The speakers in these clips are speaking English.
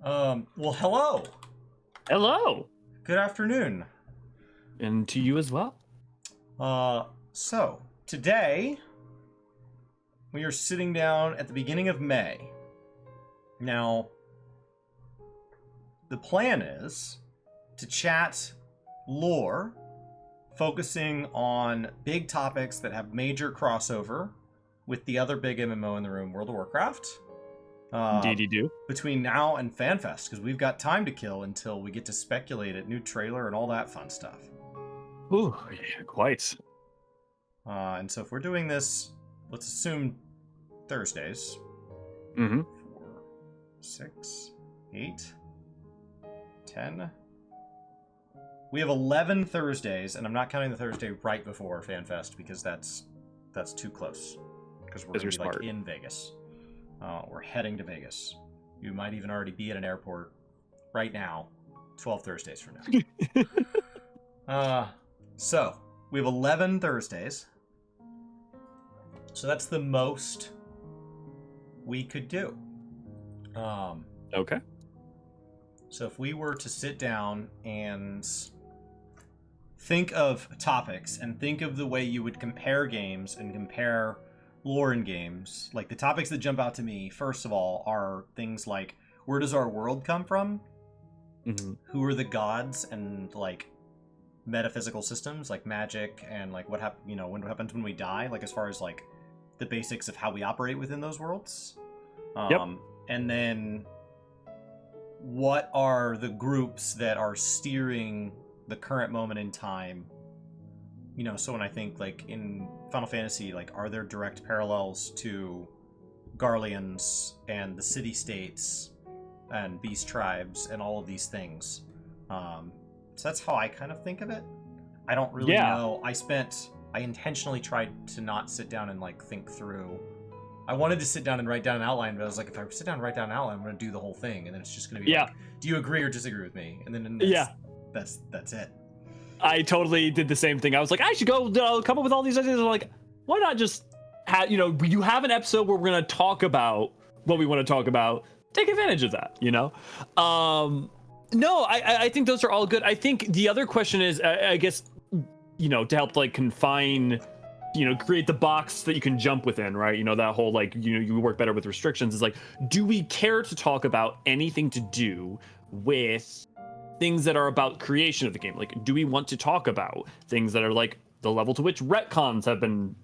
Well, hello. Hello. Good afternoon. And to you as well. So today we are sitting down at the beginning of May. Now, the plan is to chat lore, focusing on big topics that have major crossover with the other big MMO in the room, World of Warcraft. Indeed you do. Between now and FanFest, because we've got time to kill until we get to speculate at new trailer and all that fun stuff. Ooh, yeah, quite. And so if we're doing this, let's assume Thursdays. Mm-hmm. 4, 6, 8, 10. We have 11 Thursdays, and I'm not counting the Thursday right before FanFest because that's too close. Because we're going to be like in Vegas. We're heading to Vegas. You might even already be at an airport right now, 12 Thursdays from now. So we have 11 Thursdays. So that's the most we could do. Okay. So if we were to sit down and think of topics and think of the way you would compare games and compare lore in games, like the topics that jump out to me, first of all, are things like, where does our world come from? Mm-hmm. Who are the gods and like metaphysical systems like magic and like what happens when we die, like as far as like the basics of how we operate within those worlds. Yep. And then what are the groups that are steering the current moment in time? You know, so when I think like in Final Fantasy, like are there direct parallels to Garleans and the city-states and beast tribes and all of these things? So that's how I kind of think of it. I don't really know. I intentionally tried to not sit down and like think through. I wanted to sit down and write down an outline, but I was like, if I sit down and write down an outline, I'm going to do the whole thing, and then it's just going to be like, do you agree or disagree with me? And then that's it. I totally did the same thing. I was like, I should go come up with all these ideas. I'm like, why not just have, you have an episode where we're going to talk about what we want to talk about. Take advantage of that, No, I think those are all good. I think the other question is, I guess, to help like confine, create the box that you can jump within, right? That whole like, you work better with restrictions is like, do we care to talk about anything to do with things that are about creation of the game? Like, do we want to talk about things that are like the level to which retcons have been,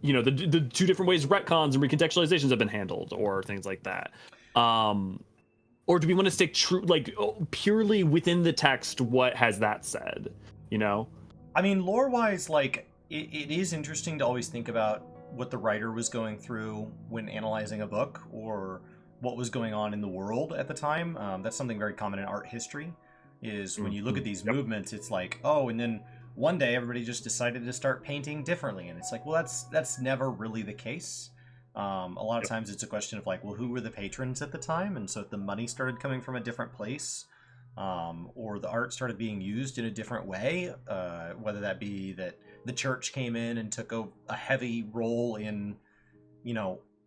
the two different ways retcons and recontextualizations have been handled, or things like that? Or do we want to stick true, like purely within the text? What has that said? I mean, lore-wise, like it is interesting to always think about what the writer was going through when analyzing a book, or what was going on in the world at the time. That's something very common in art history. Is when you look at these movements, it's like, oh, and then one day everybody just decided to start painting differently, and it's like, well, that's never really the case. A lot of times it's a question of like, well, who were the patrons at the time? And so if the money started coming from a different place, or the art started being used in a different way, whether that be that the church came in and took a heavy role in,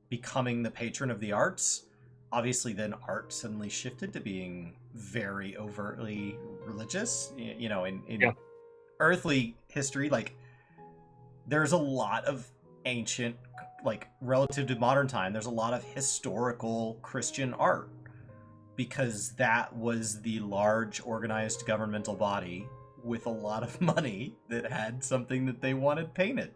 becoming the patron of the arts, obviously then art suddenly shifted to being very overtly religious. In earthly history, like there's a lot of ancient, like relative to modern time, there's a lot of historical Christian art, because that was the large organized governmental body with a lot of money that had something that they wanted painted.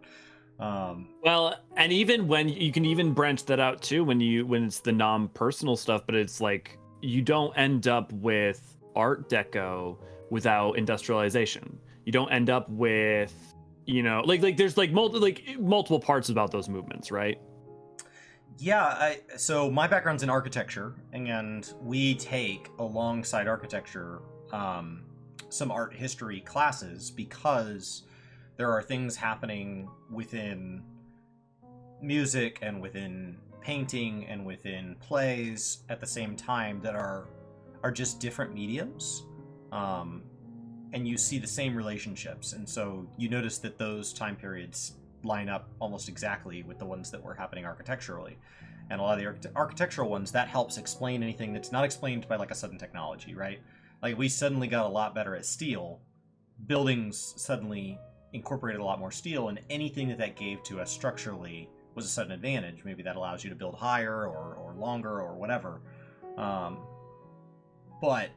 Well, and even when you can even branch that out too, when it's the non-personal stuff, but it's like you don't end up with Art Deco without industrialization. You don't end up with, like there's like multiple parts about those movements, right? Yeah, so my background's in architecture, and we take alongside architecture some art history classes, because there are things happening within music and within painting and within plays at the same time that are just different mediums, and you see the same relationships, and so you notice that those time periods line up almost exactly with the ones that were happening architecturally. and a lot of the architectural ones, that helps explain anything that's not explained by like a sudden technology, right? Like we suddenly got a lot better at steel. Buildings suddenly incorporated a lot more steel, and anything that gave to us structurally was a sudden advantage. Maybe that allows you to build higher or longer or whatever. But,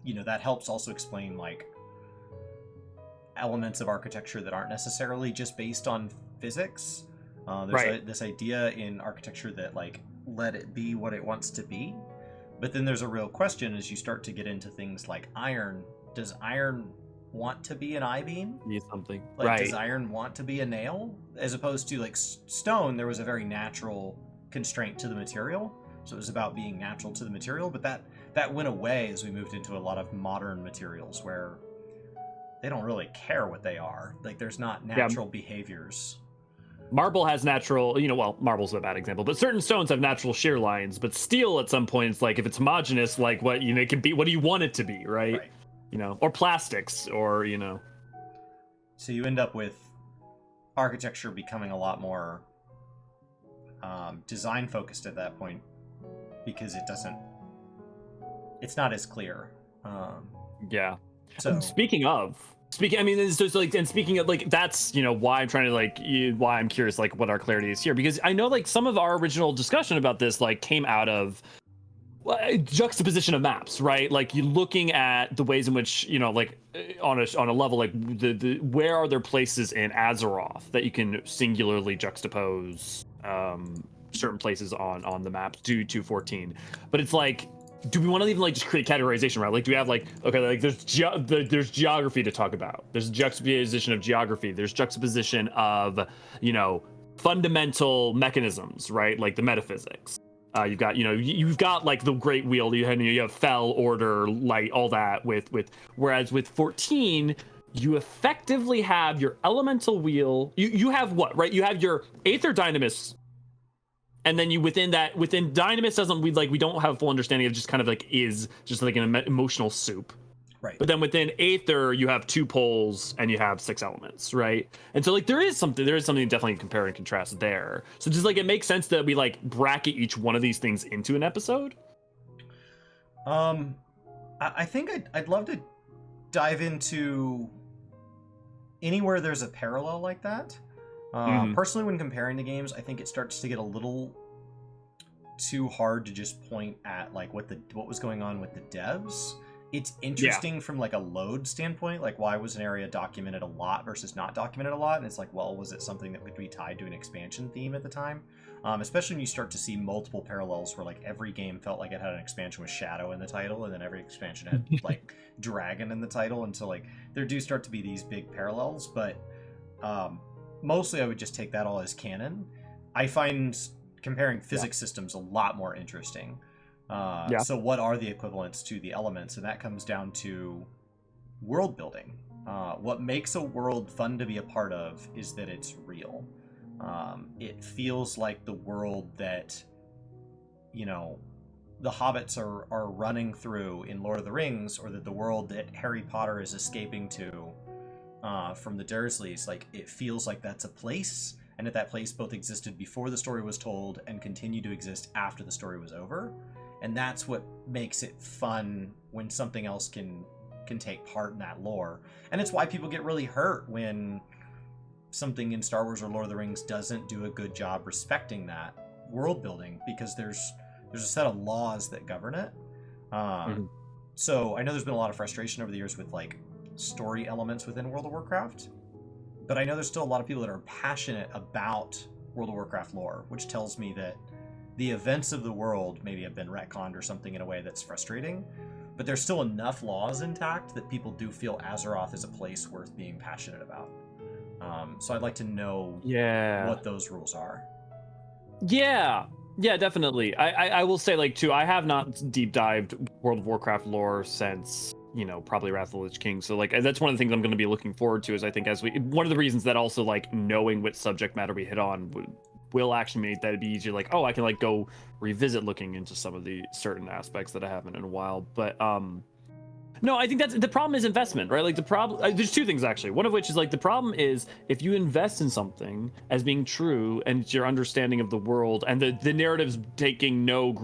you know, that helps also explain like elements of architecture that aren't necessarily just based on physics. There's this idea in architecture that like let it be what it wants to be. But then there's a real question as you start to get into things like iron. Does iron want to be an I-beam? Need something. Like, does iron want to be a nail? As opposed to like stone, there was a very natural constraint to the material. So it was about being natural to the material, but that went away as we moved into a lot of modern materials where they don't really care what they are. Like there's not natural behaviors. Marble has natural, well, marble's a bad example, but certain stones have natural shear lines, but steel at some point, it's like, if it's homogeneous, like what, it can be, what do you want it to be, right? Or plastics, or, So you end up with architecture becoming a lot more design focused at that point, because it's not as clear. So speaking, I mean, it's just like, and speaking of like, that's, why I'm trying to like, why I'm curious, like what our clarity is here, because I know like some of our original discussion about this, like came out of juxtaposition of maps, right? Like you looking at the ways in which, like on a level, like the where are there places in Azeroth that you can singularly juxtapose certain places on the map to 214, but it's like, do we want to even like just create categorization, right? Like, do we have like, okay, like there's geography to talk about. There's juxtaposition of geography. There's juxtaposition of, fundamental mechanisms, right? Like the metaphysics. You've got, you've got like the Great Wheel. You have Fel, Order, Light, all that whereas with 14, you effectively have your elemental wheel. You have what, right? You have your Aether Dynamis. And then within Dynamis we don't have a full understanding of, just kind of like is just like an emotional soup. Right. But then within Aether, you have 2 poles and you have 6 elements, right? And so like there is something definitely compare and contrast there. So just like it makes sense that we like bracket each one of these things into an episode. I think I'd love to dive into anywhere there's a parallel like that. Personally, when comparing the games, I think it starts to get a little too hard to just point at like what was going on with the devs. It's interesting from like a load standpoint, like why was an area documented a lot versus not documented a lot? And it's like, well, was it something that could be tied to an expansion theme at the time? Especially when you start to see multiple parallels where like every game felt like it had an expansion with Shadow in the title, and then every expansion had like Dragon in the title, and so like there do start to be these big parallels, but mostly I would just take that all as canon. I find comparing physics systems a lot more interesting. So what are the equivalents to the elements? And that comes down to world building. What makes a world fun to be a part of is that it's real. It feels like the world that, the hobbits are running through in Lord of the Rings, or that the world that Harry Potter is escaping to from the Dursleys. Like, it feels like that's a place, and that place both existed before the story was told and continued to exist after the story was over. And that's what makes it fun when something else can take part in that lore. And it's why people get really hurt when something in Star Wars or Lord of the Rings doesn't do a good job respecting that world building, because there's a set of laws that govern it. So I know there's been a lot of frustration over the years with like story elements within World of Warcraft, but I know there's still a lot of people that are passionate about World of Warcraft lore, which tells me that the events of the world maybe have been retconned or something in a way that's frustrating, but there's still enough laws intact that people do feel Azeroth is a place worth being passionate about. So I'd like to know what those rules are. Yeah, definitely. I will say, like, too, I have not deep dived World of Warcraft lore since, probably Wrath of the Lich King. So, like, that's one of the things I'm going to be looking forward to, is I think one of the reasons that also, like, knowing what subject matter we hit on will actually make that be easier. Like, I can like go revisit looking into some of the certain aspects that I haven't in a while. But No, I think that's the problem is investment, right? Like the problem, there's two things actually. One of which is like the problem is if you invest in something as being true and it's your understanding of the world and the narrative's taking no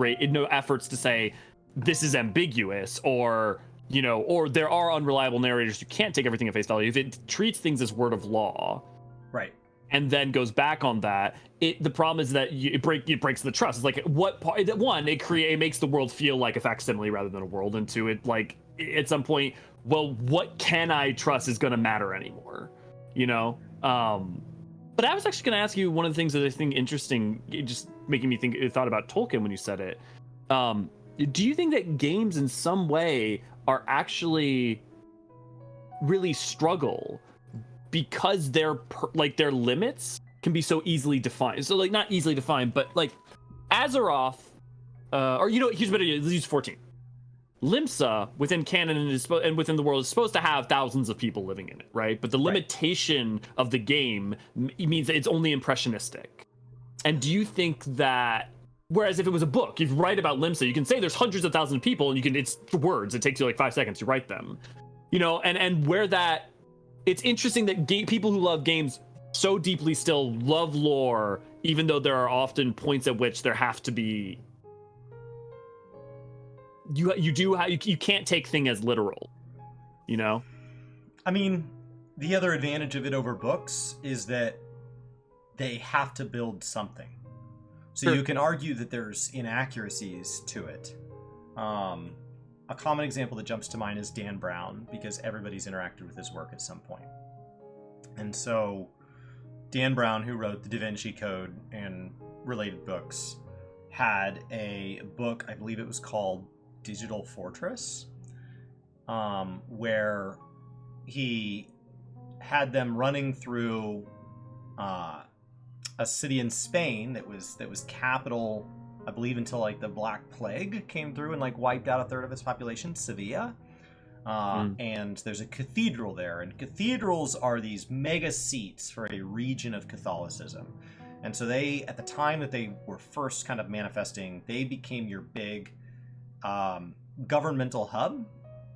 efforts to say this is ambiguous or, you know, or there are unreliable narrators. You can't take everything at face value. If it treats things as word of law, right, and then goes back on that, the problem is that it breaks the trust. It's like what part? One, it makes the world feel like a facsimile rather than a world, and two, it like at some point, well, what can I trust is going to matter anymore, you know? But I was actually going to ask you one of the things that I think interesting, just making me thought about Tolkien when you said it. Do you think that games in some way are actually really struggle because their limits can be so easily defined? So like not easily defined, but like Azeroth, or you know, here's better. Let's use 14. Limsa within canon and within the world is supposed to have thousands of people living in it, right? But the limitation of the game means that it's only impressionistic. And do you think that, whereas if it was a book, if you write about Limsa, you can say there's hundreds of thousands of people, and it's words. It takes you like 5 seconds to write them, you know. And where that, it's interesting that people who love games so deeply still love lore, even though there are often points at which there have to be. You can't take thing as literal, you know? I mean, the other advantage of it over books is that they have to build something. So Sure. You can argue that there's inaccuracies to it. A common example that jumps to mind is Dan Brown, because everybody's interacted with his work at some point. And so Dan Brown, who wrote the Da Vinci Code and related books, had a book, I believe it was called Digital Fortress, where he had them running through a city in Spain that was capital, I believe, until like the Black Plague came through and like wiped out a third of its population, Sevilla. And there's a cathedral there, and cathedrals are these mega seats for a region of Catholicism. And so they, at the time that they were first kind of manifesting, they became your big governmental hub.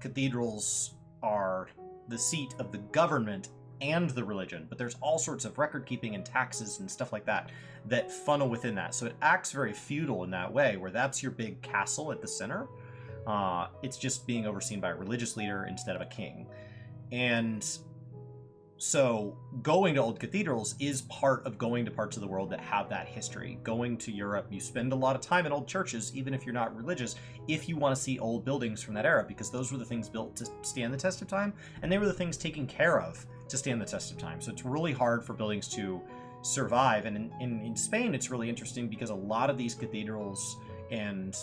Cathedrals are the seat of the government and the religion, but there's all sorts of record keeping and taxes and stuff like that that funnel within that. So it acts very feudal in that way, where that's your big castle at the center. It's just being overseen by a religious leader instead of a king. And so going to old cathedrals is part of going to parts of the world that have that history. Going to Europe, you spend a lot of time in old churches, even if you're not religious, if you want to see old buildings from that era, because those were the things built to stand the test of time, and they were the things taken care of to stand the test of time. So it's really hard for buildings to survive. And in Spain, it's really interesting because a lot of these cathedrals and,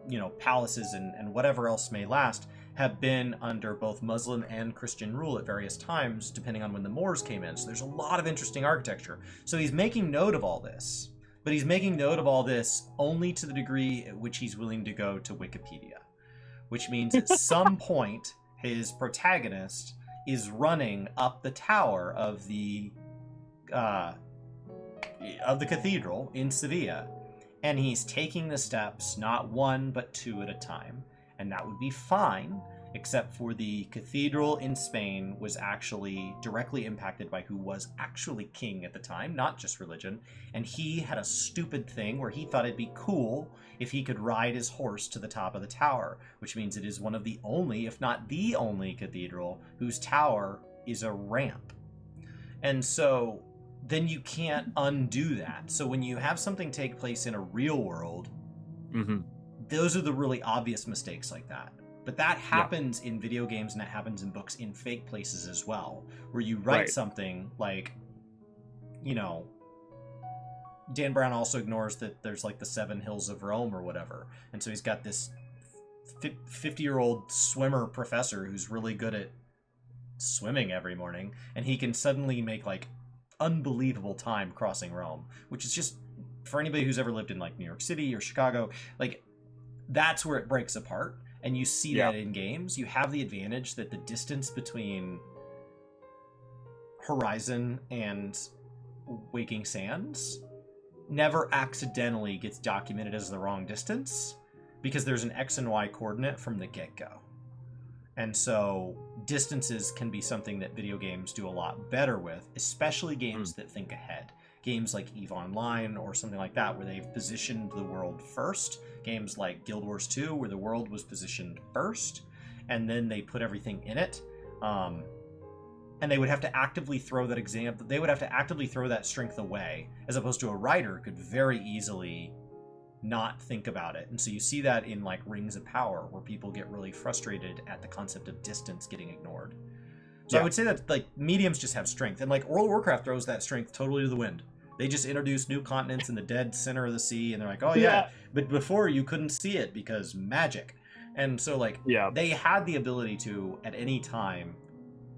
you know, palaces and whatever else may last have been under both Muslim and Christian rule at various times, depending on when the Moors came in. So there's a lot of interesting architecture. So he's making note of all this, but he's making note of all this only to the degree at which he's willing to go to Wikipedia, which means at some point his protagonist is running up the tower of the cathedral in Sevilla, and he's taking the steps not one but two at a time. And that would be fine, except for the cathedral in Spain was actually directly impacted by who was actually king at the time, not just religion. And he had a stupid thing where he thought it'd be cool if he could ride his horse to the top of the tower, which means it is one of the only, if not the only, cathedral whose tower is a ramp. And so then you can't undo that. So when you have something take place in a real world, those are the really obvious mistakes like that. But that happens in video games, and that happens in books in fake places as well, where you write something like, you know, Dan Brown also ignores that there's like the 7 hills of Rome or whatever. And so he's got this 50-year-old swimmer professor who's really good at swimming every morning, and he can suddenly make like unbelievable time crossing Rome, which is just, for anybody who's ever lived in like New York City or Chicago, like that's where it breaks apart. And you see that in games. You have the advantage that the distance between Horizon and Waking Sands never accidentally gets documented as the wrong distance, because there's an X and Y coordinate from the get-go. And so distances can be something that video games do a lot better with, especially games that think ahead. Games like EVE Online or something like that, where they've positioned the world first. Games like Guild Wars 2, where the world was positioned first, and then they put everything in it. And they would have to actively throw that example. They would have to actively throw that strength away, as opposed to a writer could very easily not think about it. And so you see that in like Rings of Power, where people get really frustrated at the concept of distance getting ignored. So I would say that like mediums just have strength, and like World of Warcraft throws that strength totally to the wind. They just introduce new continents in the dead center of the sea, and they're like, oh yeah, but before you couldn't see it because magic. And so like they had the ability to at any time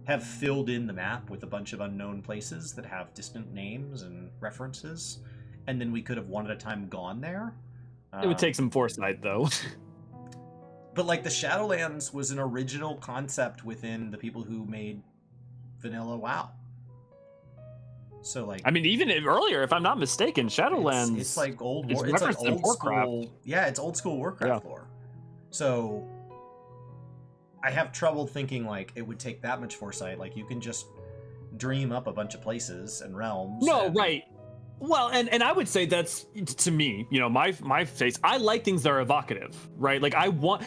have filled in the map with a bunch of unknown places that have distant names and references, and then we could have one at a time gone there. It would take some foresight, though. But like the Shadowlands was an original concept within the people who made vanilla WoW. So like, I mean, even earlier, if I'm not mistaken, Shadowlands. It's like old. It's like old Warcraft. School. Yeah, it's old school Warcraft lore. So I have trouble thinking like it would take that much foresight. Like you can just dream up a bunch of places and realms. No, right. Well, and I would say that's, to me, you know, my face, I like things that are evocative, right? Like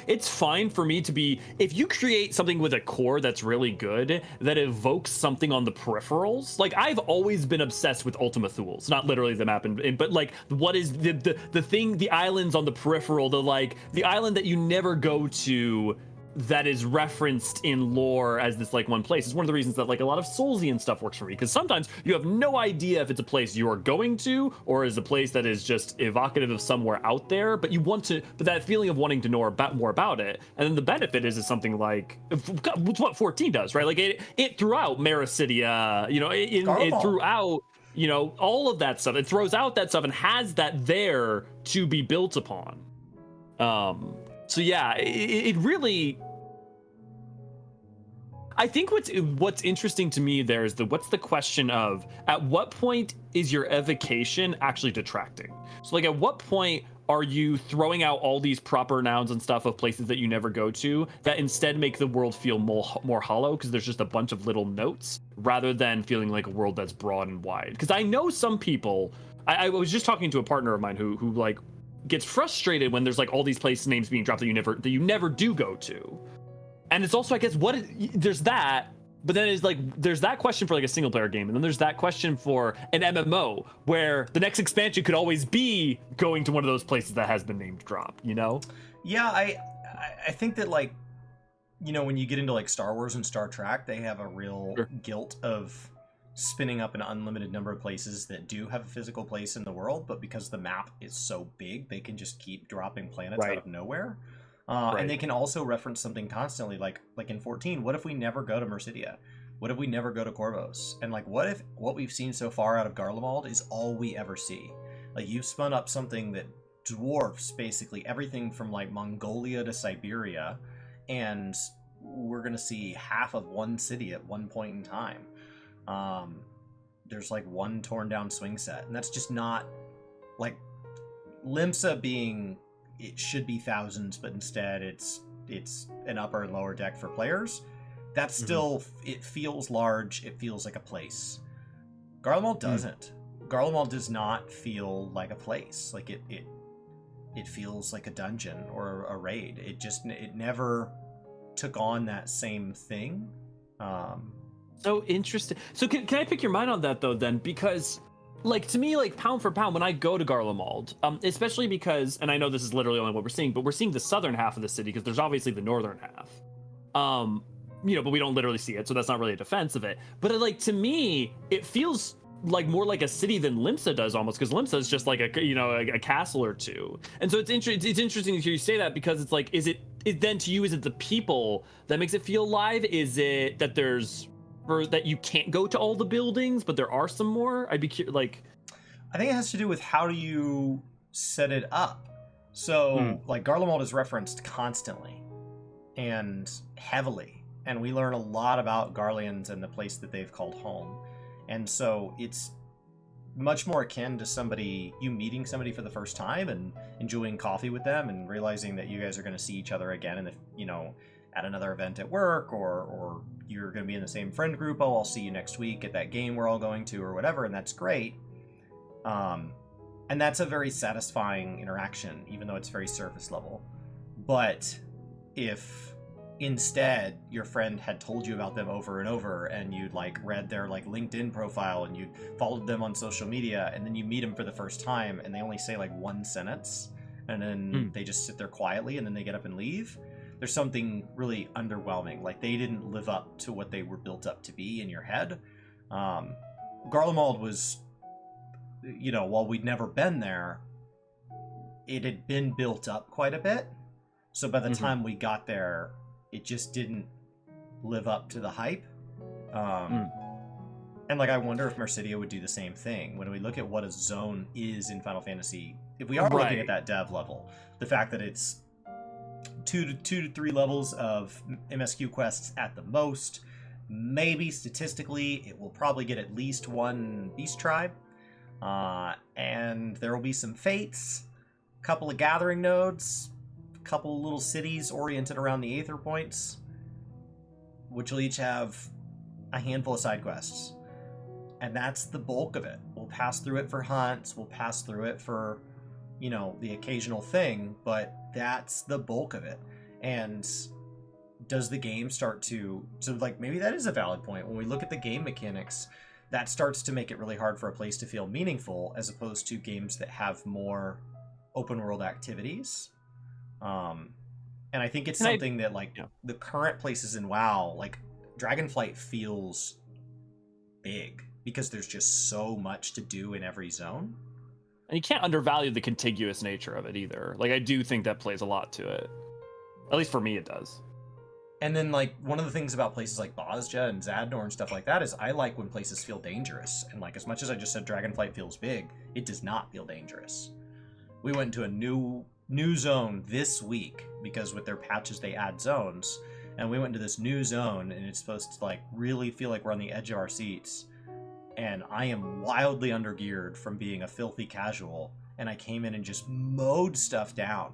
it's fine for me to be, if you create something with a core that's really good, that evokes something on the peripherals, like I've always been obsessed with Ultima Thules, not literally the map, but like what is the thing, the islands on the peripheral, the island that you never go to, that is referenced in lore as this like one place. It's one of the reasons that like a lot of Soulsian stuff works for me, because sometimes you have no idea if it's a place you are going to or is a place that is just evocative of somewhere out there, but you want to, but that feeling of wanting to know more about it. And then the benefit is something like what 14 does, right? Like it throughout Maricidia, you know, it throughout, you know, all of that stuff. It throws out that stuff and has that there to be built upon. So yeah, it really, I think what's interesting to me there is what's the question of, at what point is your evocation actually detracting? So like at what point are you throwing out all these proper nouns and stuff of places that you never go to that instead make the world feel more hollow because there's just a bunch of little notes rather than feeling like a world that's broad and wide? Because I know some people, I was just talking to a partner of mine who like gets frustrated when there's like all these place names being dropped that you never do go to. And it's also, I guess, there's that, but then it's like there's that question for like a single player game, and then there's that question for an MMO where the next expansion could always be going to one of those places that has been named dropped, you know? Yeah, I think that like, you know, when you get into like Star Wars and Star Trek, they have a real guilt of spinning up an unlimited number of places that do have a physical place in the world, but because the map is so big, they can just keep dropping planets out of nowhere. And they can also reference something constantly, like in 14, what if we never go to Mercidia? What if we never go to Corvos? And like, what if what we've seen so far out of Garlemald is all we ever see? Like, you've spun up something that dwarfs basically everything from like Mongolia to Siberia, and we're gonna see half of one city at one point in time. There's like one torn down swing set, and that's just not like Limsa being, it should be thousands, but instead it's an upper and lower deck for players. That's still, it feels large, it feels like a place. Garlemald doesn't. Garlemald does not feel like a place. Like it feels like a dungeon or a raid. It never took on that same thing. So interesting. So can I pick your mind on that though then? Because like, to me, like pound for pound, when I go to Garlemald, especially because, and I know this is literally only what we're seeing, but we're seeing the southern half of the city because there's obviously the northern half. You know, but we don't literally see it, so that's not really a defense of it. But like, to me, it feels like more like a city than Limsa does almost, because Limsa is just like a castle or two. And so it's interesting to hear you say that, because it's like, is it then to you, is it the people that makes it feel live? Is it that that you can't go to all the buildings, but there are some more? I'd be curious, like, I think it has to do with how do you set it up. So like Garlemald is referenced constantly and heavily, and we learn a lot about Garleans and the place that they've called home. And so it's much more akin to you meeting somebody for the first time and enjoying coffee with them and realizing that you guys are going to see each other again in the, you know, at another event at work, or you're going to be in the same friend group. Oh, I'll see you next week at that game we're all going to, or whatever, and that's great. And that's a very satisfying interaction, even though it's very surface level. But if instead your friend had told you about them over and over, and you'd like read their like LinkedIn profile, and you'd followed them on social media, and then you meet them for the first time and they only say like one sentence, and then they just sit there quietly, and then they get up and leave, there's something really underwhelming. Like, they didn't live up to what they were built up to be in your head. Garlemald was, you know, while we'd never been there, it had been built up quite a bit. So by the time we got there, it just didn't live up to the hype. And like, I wonder if Mercidia would do the same thing. When we look at what a zone is in Final Fantasy, if we are looking at that dev level, the fact that it's two to three levels of MSQ quests at the most, maybe statistically it will probably get at least one beast tribe, and there will be some fates, a couple of gathering nodes, a couple of little cities oriented around the Aether points, which will each have a handful of side quests. And that's the bulk of it. We'll pass through it for hunts, we'll pass through it for, you know, the occasional thing, but that's the bulk of it. And does the game start to, so like, maybe that is a valid point. When we look at the game mechanics, that starts to make it really hard for a place to feel meaningful, as opposed to games that have more open world activities. And I think it's something that, like, the current places in WoW, like Dragonflight feels big because there's just so much to do in every zone. And you can't undervalue the contiguous nature of it either. Like, I do think that plays a lot to it. At least for me, it does. And then, like, one of the things about places like Bosja and Zadnor and stuff like that is I like when places feel dangerous. And, like, as much as I just said Dragonflight feels big, it does not feel dangerous. We went into a new zone this week, because with their patches they add zones. And we went into this new zone, and it's supposed to, like, really feel like we're on the edge of our seats. And I am wildly undergeared from being a filthy casual, and I came in and just mowed stuff down.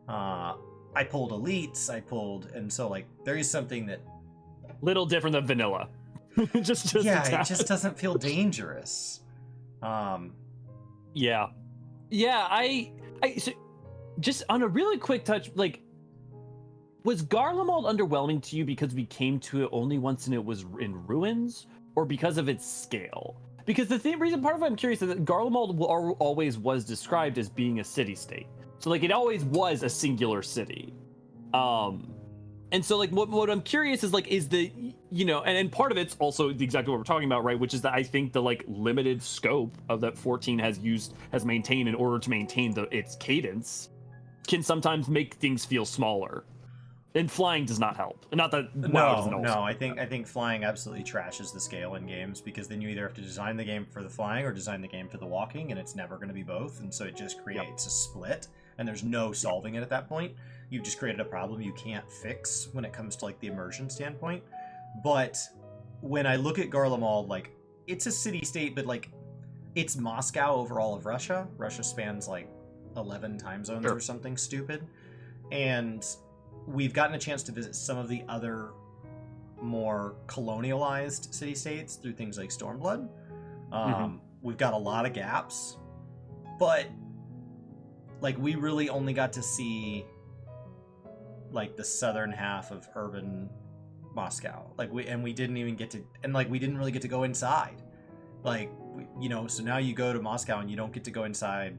I pulled elites, and so, like, there is something that... Little different than vanilla. just yeah, it just doesn't feel dangerous. Yeah. I so, just on a really quick touch, like, was Garlemald underwhelming to you because we came to it only once and it was in ruins, or because of its scale? Because the reason, part of what I'm curious is that Garlemald always was described as being a city-state. So, like, it always was a singular city. And so, like, what I'm curious is, like, is the, you know, and part of it's also exactly what we're talking about, right? Which is that I think the, like, limited scope of that 14 has maintained in order to maintain its cadence can sometimes make things feel smaller. And flying does not help. Not that WoW doesn't also. No, I think flying absolutely trashes the scale in games, because then you either have to design the game for the flying or design the game for the walking, and it's never going to be both, and so it just creates a split, and there's no solving it at that point. You've just created a problem you can't fix when it comes to, like, the immersion standpoint. But when I look at Garlemald, like, it's a city-state, but, like, it's Moscow over all of Russia. Russia spans, like, 11 time zones or something stupid. And we've gotten a chance to visit some of the other more colonialized city-states through things like Stormblood. We've got a lot of gaps, but, like, we really only got to see, like, the southern half of urban Moscow. Like, we didn't even get to, and, like, we didn't really get to go inside. Like, you know, so now you go to Moscow and you don't get to go inside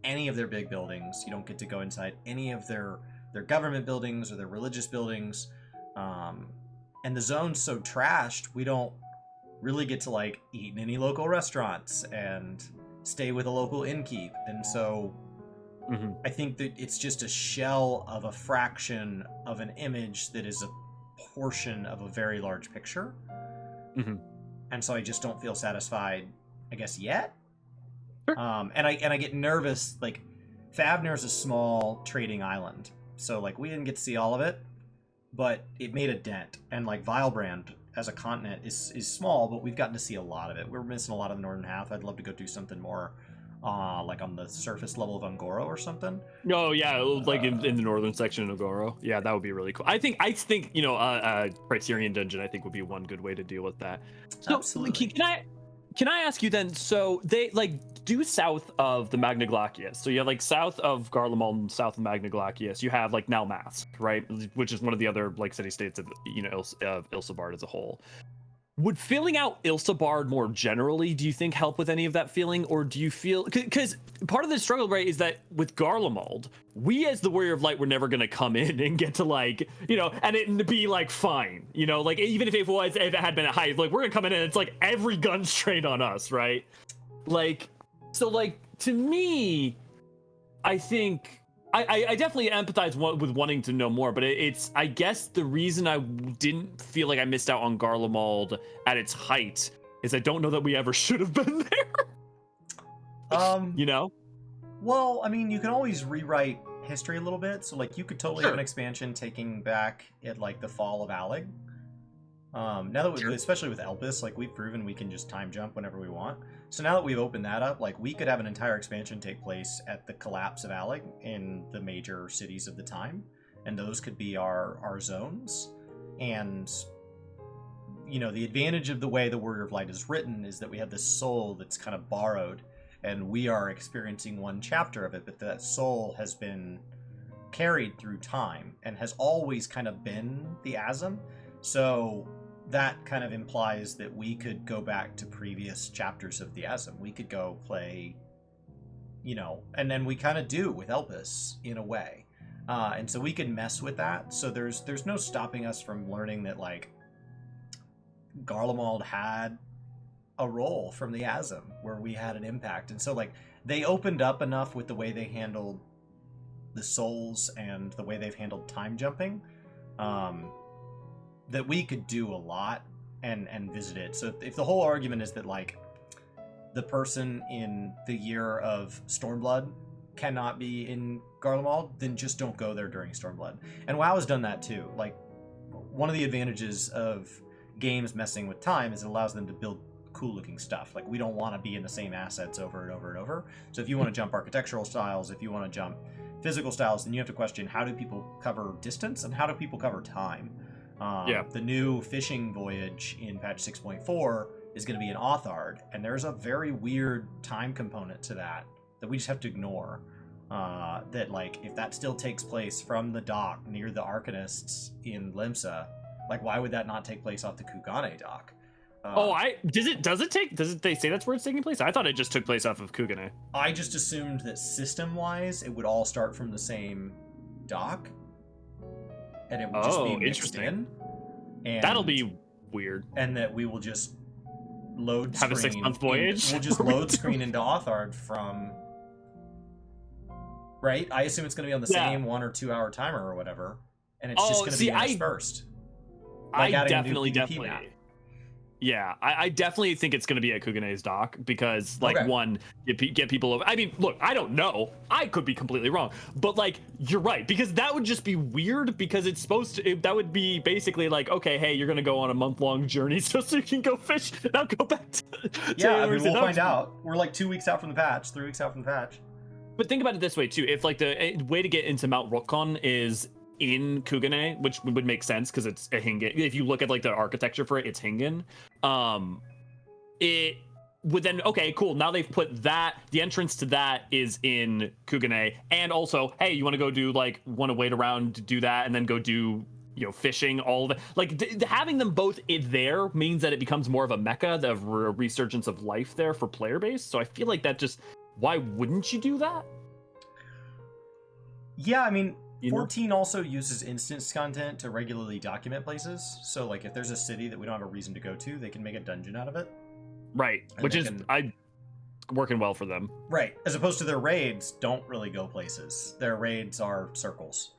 any of their big buildings. You don't get to go inside any of their government buildings or their religious buildings. And the zone's so trashed, we don't really get to, like, eat in any local restaurants and stay with a local innkeep. And so I think that it's just a shell of a fraction of an image that is a portion of a very large picture. And so I just don't feel satisfied, I guess, yet. And I get nervous. Like, Favnir is a small trading island, so, like, we didn't get to see all of it, but it made a dent. And, like, Vilebrand as a continent is small, but we've gotten to see a lot of it. We're missing a lot of the northern half. I'd love to go do something more like on the surface level of Ungoro or something. Oh yeah, like in the northern section of Nogoro. Yeah, that would be really cool. I think Criterion Dungeon I think would be one good way to deal with that. So Absolutely. can I ask you then? So they like due south of the Magna Glacius. So you have like south of Garlemald and south of Magna Glacius. You have like Nalmask, right, which is one of the other like city states of of Ilsabard as a whole. Would filling out Ilsabard more generally, do you think, help with any of that feeling? Or do you feel... Because part of the struggle, right, is that with Garlemald, we as the Warrior of Light were never going to come in and get to, like, and it be, like, fine. Like, even if it had been at height, like, we're going to come in and it's, like, every gun's trained on us, right? Like, so, like, to me, I think... I definitely empathize with wanting to know more, but it's I guess the reason I didn't feel like I missed out on Garlemald at its height is I don't know that we ever should have been there. Well, I mean, you can always rewrite history a little bit. So, like, you could totally have an expansion taking back at like the fall of Allig. Now that especially with Elpis, like we've proven we can just time jump whenever we want. So now that we've opened that up, like we could have an entire expansion take place at the collapse of Allig in the major cities of the time, and those could be our zones. And the advantage of the way the Warrior of Light is written is that we have this soul that's kind of borrowed, and we are experiencing one chapter of it, but that soul has been carried through time and has always kind of been the Asm. So that kind of implies that we could go back to previous chapters of the Asm. We could go play, and then we kind of do with Elpis in a way. And so we can mess with that. So there's no stopping us from learning that, like, Garlemald had a role from the Asm where we had an impact. And so, like, they opened up enough with the way they handled the souls and the way they've handled time jumping, that we could do a lot and visit it. So if the whole argument is that, like, the person in the year of Stormblood cannot be in Garlemald, then just don't go there during Stormblood. And WoW has done that too. Like, one of the advantages of games messing with time is it allows them to build cool looking stuff. Like, we don't want to be in the same assets over and over and over. So if you want to jump architectural styles, if you want to jump physical styles, then you have to question, how do people cover distance and how do people cover time? The new fishing voyage in patch 6.4 is going to be an Authard, and there's a very weird time component to that we just have to ignore. That, like, if that still takes place from the dock near the Arcanists in Limsa, like, why would that not take place off the Kugane dock? Does they say that's where it's taking place? I thought it just took place off of Kugane. I just assumed that system-wise, it would all start from the same dock, and it would just be mixed in. And that'll be weird. And that we will just load have screen a 6-month voyage. We'll just load screen into Authard from. Right? I assume it's going to be on the same 1 or 2 hour timer or whatever, and it's just going to be interspersed. Like, I definitely. Yeah, I definitely think it's going to be at Kugane's dock because, like, one, get people over. I mean, look, I don't know. I could be completely wrong. But, like, you're right, because that would just be weird because it's supposed to, that would be basically like, okay, hey, you're going to go on a month-long journey so you can go fish. Now go back to I mean, we'll find out. We're like 2 weeks out from the patch, 3 weeks out from the patch. But think about it this way, too. If, like, the way to get into Mount Rokon is in Kugane, which would make sense because it's a Hingen. If you look at, like, the architecture for it, it's Hingen. It would then, okay, cool. Now they've put that, the entrance to that is in Kugane. And also, hey, you want to go do, like, want to wait around to do that and then go do, fishing, all of it. Like, having them both there means that it becomes more of a mecca, the resurgence of life there for player base. So I feel like that just, why wouldn't you do that? Yeah, I mean, 14 also uses instance content to regularly document places. So, like, if there's a city that we don't have a reason to go to, they can make a dungeon out of it. Right, which is working well for them. Right, as opposed to their raids don't really go places. Their raids are circles.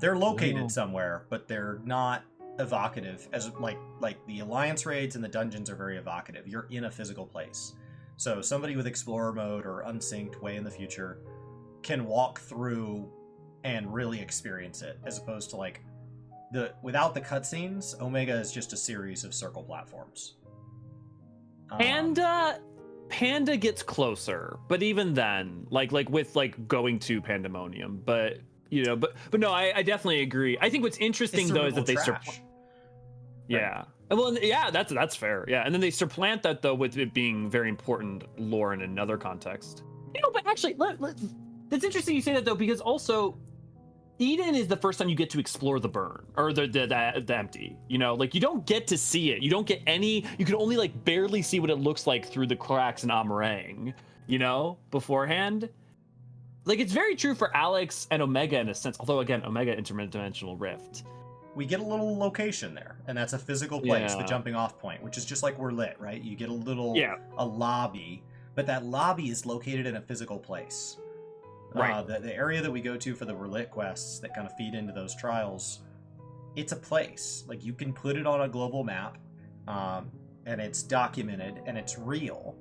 They're located somewhere, but they're not evocative. As like the Alliance raids and the dungeons are very evocative. You're in a physical place. So somebody with Explorer mode or unsynced way in the future can walk through and really experience it, as opposed to, like, without the cutscenes, Omega is just a series of circle platforms. And Panda gets closer, but even then, like with like going to Pandemonium, but but no, I definitely agree. I think what's interesting though is that they trash. yeah. Well, yeah, that's fair. Yeah, and then they supplant that though with it being very important lore in another context. But actually, that's interesting you say that though, because also Eden is the first time you get to explore the burn or the empty. Like you don't get to see it. You don't get any. You can only like barely see what it looks like through the cracks in Amarang. Beforehand. Like it's very true for Alex and Omega in a sense. Although again, Omega interdimensional rift. We get a little location there, and that's a physical place, the jumping off point, which is just like we're lit, right? You get a lobby, but that lobby is located in a physical place. Right. The area that we go to for the Relit quests that kind of feed into those trials, it's a place. Like you can put it on a global map, and it's documented and it's real.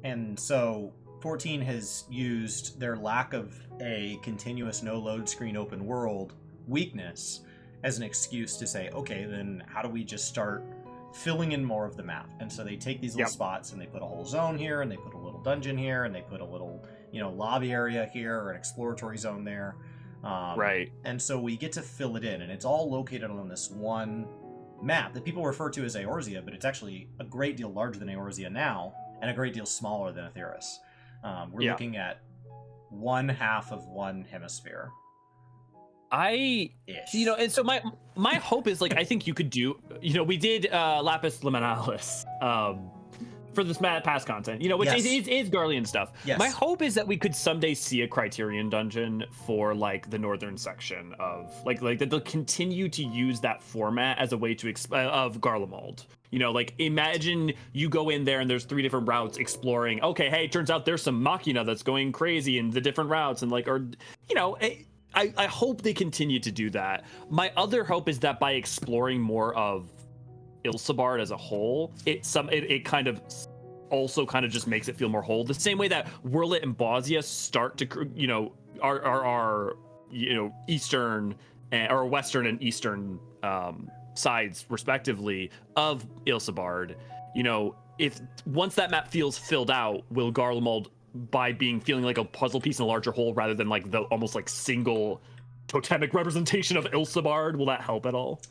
And so 14 has used their lack of a continuous no load screen open world weakness as an excuse to say, okay, then how do we just start filling in more of the map? And so they take these little spots and they put a whole zone here, and they put a little dungeon here, and they put a little lobby area here or an exploratory zone there. Right. And so we get to fill it in, and it's all located on this one map that people refer to as Eorzea, but it's actually a great deal larger than Eorzea now and a great deal smaller than Aetheris. We're looking at one half of one hemisphere. And so my hope is like I think you could do we did Lapis Liminalis for this past content, which is Garlean stuff. Yes. My hope is that we could someday see a Criterion dungeon for like the northern section of like that they'll continue to use that format as a way to of Garlemald. Like imagine you go in there and there's 3 different routes exploring. Okay, hey, turns out there's some Machina that's going crazy in the different routes, and I hope they continue to do that. My other hope is that by exploring more of Ilsabard as a whole, it kind of also kind of just makes it feel more whole. The same way that Wurlit and Bosnia start to, are eastern or western and eastern sides respectively of Ilsabard. If once that map feels filled out, will Garlemald, by feeling like a puzzle piece in a larger whole rather than like the almost like single totemic representation of Ilsabard, will that help at all?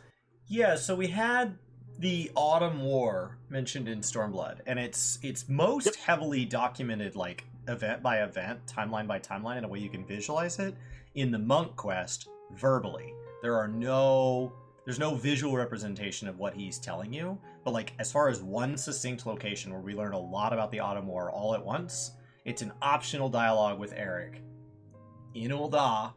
Yeah, so we had the Autumn War mentioned in Stormblood, and it's most heavily documented like event by event, timeline by timeline, in a way you can visualize it. In the Monk quest, verbally, there's no visual representation of what he's telling you, but like as far as one succinct location where we learn a lot about the Autumn War all at once, it's an optional dialogue with Eric in Ul'dah,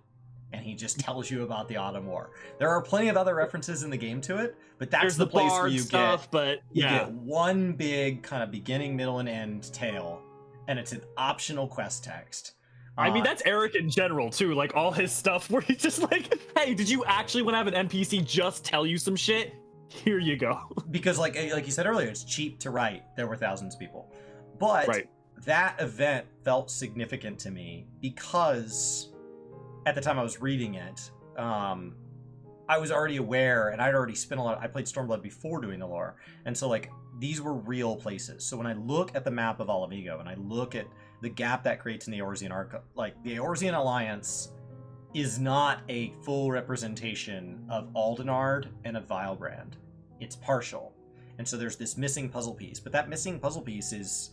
and he just tells you about the Autumn War. There are plenty of other references in the game to it, but that's the place where you get one big kind of beginning, middle, and end tale, and it's an optional quest text. I mean, that's Eric in general, too. Like, all his stuff where he's just like, hey, did you actually want to have an NPC just tell you some shit? Here you go. Because, like you said earlier, it's cheap to write. There were thousands of people. But that event felt significant to me because at the time I was reading it, I was already aware, and I'd already spent I played Stormblood before doing the lore. And so, like, these were real places. So when I look at the map of Ala Mhigo, and I look at the gap that creates in the Eorzean Arc, like, the Eorzean Alliance is not a full representation of Aldenard and of Vilebrand. It's partial. And so there's this missing puzzle piece. But that missing puzzle piece is,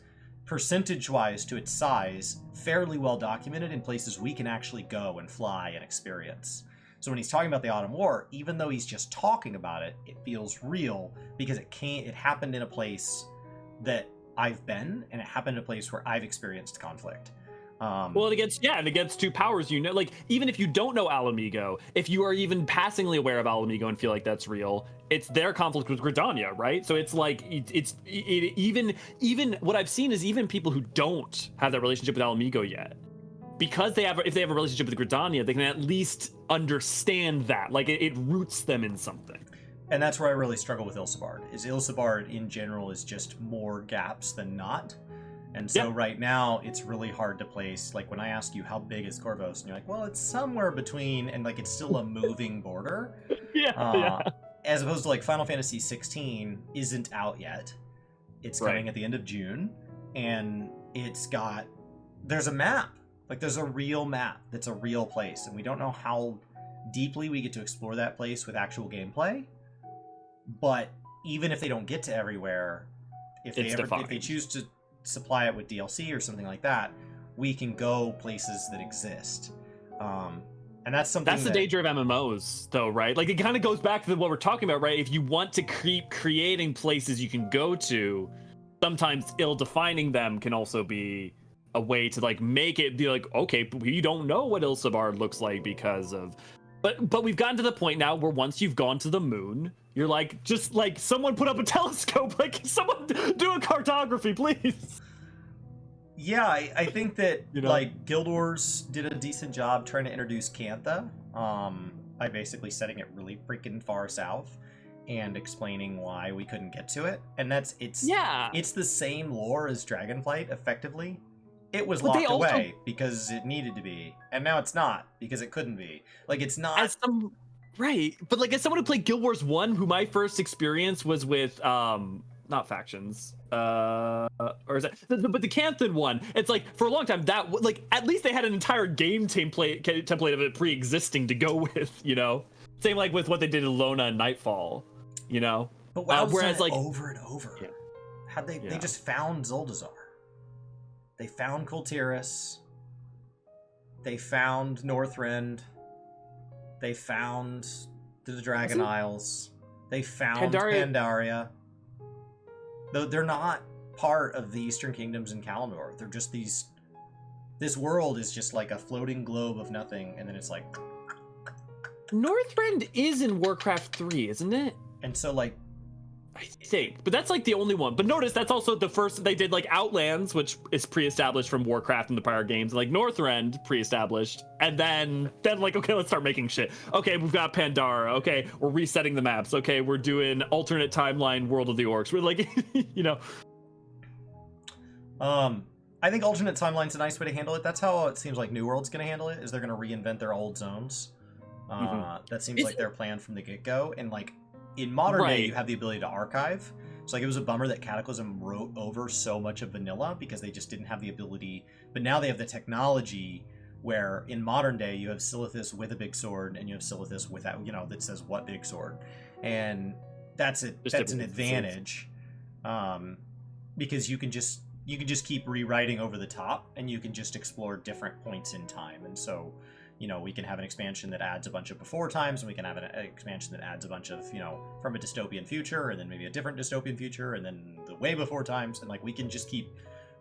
percentage-wise to its size, fairly well documented in places we can actually go and fly and experience. So when he's talking about the Autumn War, even though he's just talking about it, it feels real because it happened in a place that I've been, and it happened in a place where I've experienced conflict. Well, and against 2 powers, like, even if you don't know Ala Mhigo, if you are even passingly aware of Ala Mhigo and feel like that's real, it's their conflict with Gridania, right? So it's like, even what I've seen is even people who don't have that relationship with Ala Mhigo yet, because if they have a relationship with Gridania, they can at least understand that, like, it roots them in something. And that's where I really struggle with Ilsabard, is Ilsabard in general is just more gaps than not. And so right now, it's really hard to place. Like, when I ask you how big is Corvos, and you're like, well, it's somewhere between, and like, it's still a moving border. As opposed to like Final Fantasy 16 isn't out yet. It's coming at the end of June, and there's a map. Like, there's a real map that's a real place, and we don't know how deeply we get to explore that place with actual gameplay. But even if they don't get to everywhere, if they choose to supply it with DLC or something like that, we can go places that exist. And that's something the danger of MMOs, though, right? Like, it kind of goes back to what we're talking about, right? If you want to keep creating places you can go to, sometimes ill-defining them can also be a way to, like, make it be like, okay, but we don't know what Ilsabard looks like because of... But we've gotten to the point now where once you've gone to the moon, you're like, just, like, someone put up a telescope, like, someone do a cartography, please. Yeah, I think that, like, Guild Wars did a decent job trying to introduce Cantha, by basically setting it really freaking far south and explaining why we couldn't get to it. And it's the same lore as Dragonflight, effectively. It was locked away because it needed to be, and now it's not because it couldn't be. Like, it's not... Right, but, like, as someone who played Guild Wars 1, who my first experience was with, not factions, or is that, but the Canthan one, it's like, for a long time, that, like, at least they had an entire game template of it pre-existing to go with, you know? Same, like, with what they did in Lona and Nightfall, you know? But whereas, like, over and over. Yeah. They just found Zuldazar. They found Kultiris. They found Northrend. They found the Dragon Isles. They found Pandaria. Though they're not part of the Eastern Kingdoms in Kalimdor. They're just this world is just like a floating globe of nothing, and then it's like... Northrend is in Warcraft 3, isn't it? And so, like... I think, but that's like the only one. But notice that's also the first they did, like, Outlands, which is pre-established from Warcraft and the prior games, like Northrend pre-established, and then like, okay, let's start making shit. Okay, we've got Pandara. Okay, we're resetting the maps. Okay, we're doing alternate timeline World of the Orcs. We're like, you know. I think alternate timeline's a nice way to handle it. That's how it seems like New World's going to handle it. Is they're going to reinvent their old zones. That seems like their plan from the get-go, and like. In modern day, you have the ability to archive. So, like, it was a bummer that Cataclysm wrote over so much of vanilla because they just didn't have the ability. But now they have the technology where in modern day you have Silithus with a big sword and you have Silithus without, that says what big sword. And that's an advantage, because you can just keep rewriting over the top and you can just explore different points in time. And so, we can have an expansion that adds a bunch of before times, and we can have an expansion that adds a bunch of, from a dystopian future, and then maybe a different dystopian future, and then the way before times, and, like, we can just keep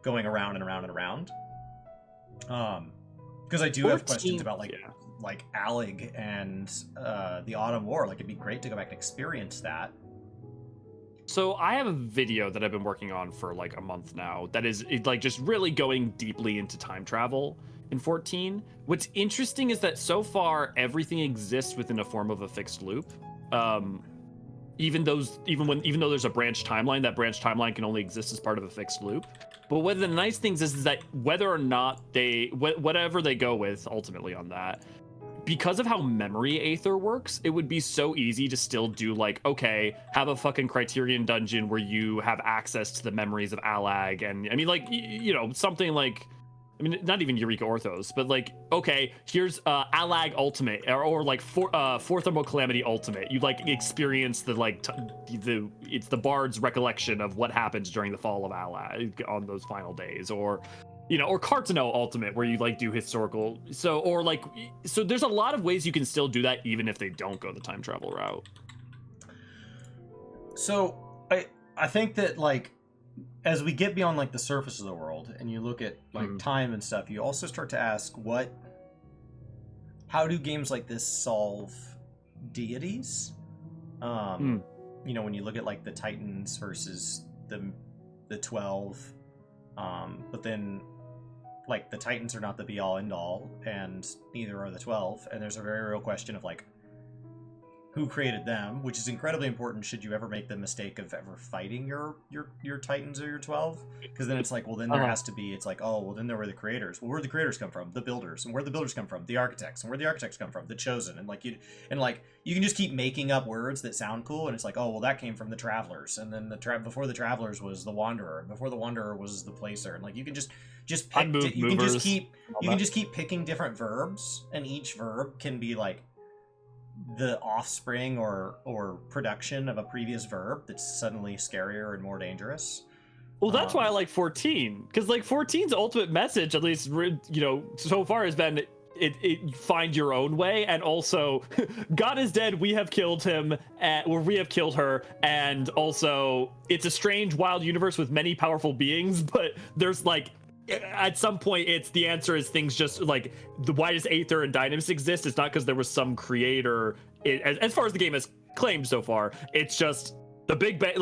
going around and around and around. Because I do have questions about, like Allig and the Autumn War. Like, it'd be great to go back and experience that. So I have a video that I've been working on for, like, a month now that is, like, just really going deeply into time travel in 14. What's interesting is that so far everything exists within a form of a fixed loop. Even though there's a branch timeline, that branch timeline can only exist as part of a fixed loop. But one of the nice things is that whether or not whatever they go with ultimately on that, because of how memory Aether works, it would be so easy to still do, like, okay, have a fucking Criterion dungeon where you have access to the memories of Allag, and I mean, like, something like, I mean, not even Eureka Orthos, but, like, okay, here's Allag Ultimate, or like Fourth Thermal Calamity Ultimate. You, like, experience the, like, it's the bard's recollection of what happens during the fall of Allag on those final days, or Cartano Ultimate, where you, like, do historical. So there's a lot of ways you can still do that, even if they don't go the time travel route. So I think that, like, as we get beyond, like, the surface of the world and you look at, like, time and stuff, you also start to ask how do games like this solve deities? When you look at, like, the Titans versus the 12, but then, like, the Titans are not the be all end all, and neither are the 12, and there's a very real question of, like, who created them, which is incredibly important should you ever make the mistake of ever fighting your Titans or your 12. Because then it's like, well, then there has to be, it's like, oh, well, then there were the creators. Well, where the creators come from? The builders. And where the builders come from? The architects. And where the architects come from? The chosen. And you can just keep making up words that sound cool, and it's like, oh, well, that came from the travelers. And then before the travelers was the wanderer. And before the wanderer was the placer. And you can just pick, you can just keep picking different verbs, and each verb can be like the offspring or production of a previous verb that's suddenly scarier and more dangerous. Well, that's why I like 14, because 14's ultimate message, at least so far, has been it find your own way, and also God is dead, we have killed him, or we have killed her, and also it's a strange, wild universe with many powerful beings, but there's at some point the answer is things just why does Aether and Dynamis exist? It's not because there was some creator. As far as the game has claimed so far, it's just the Big Bang.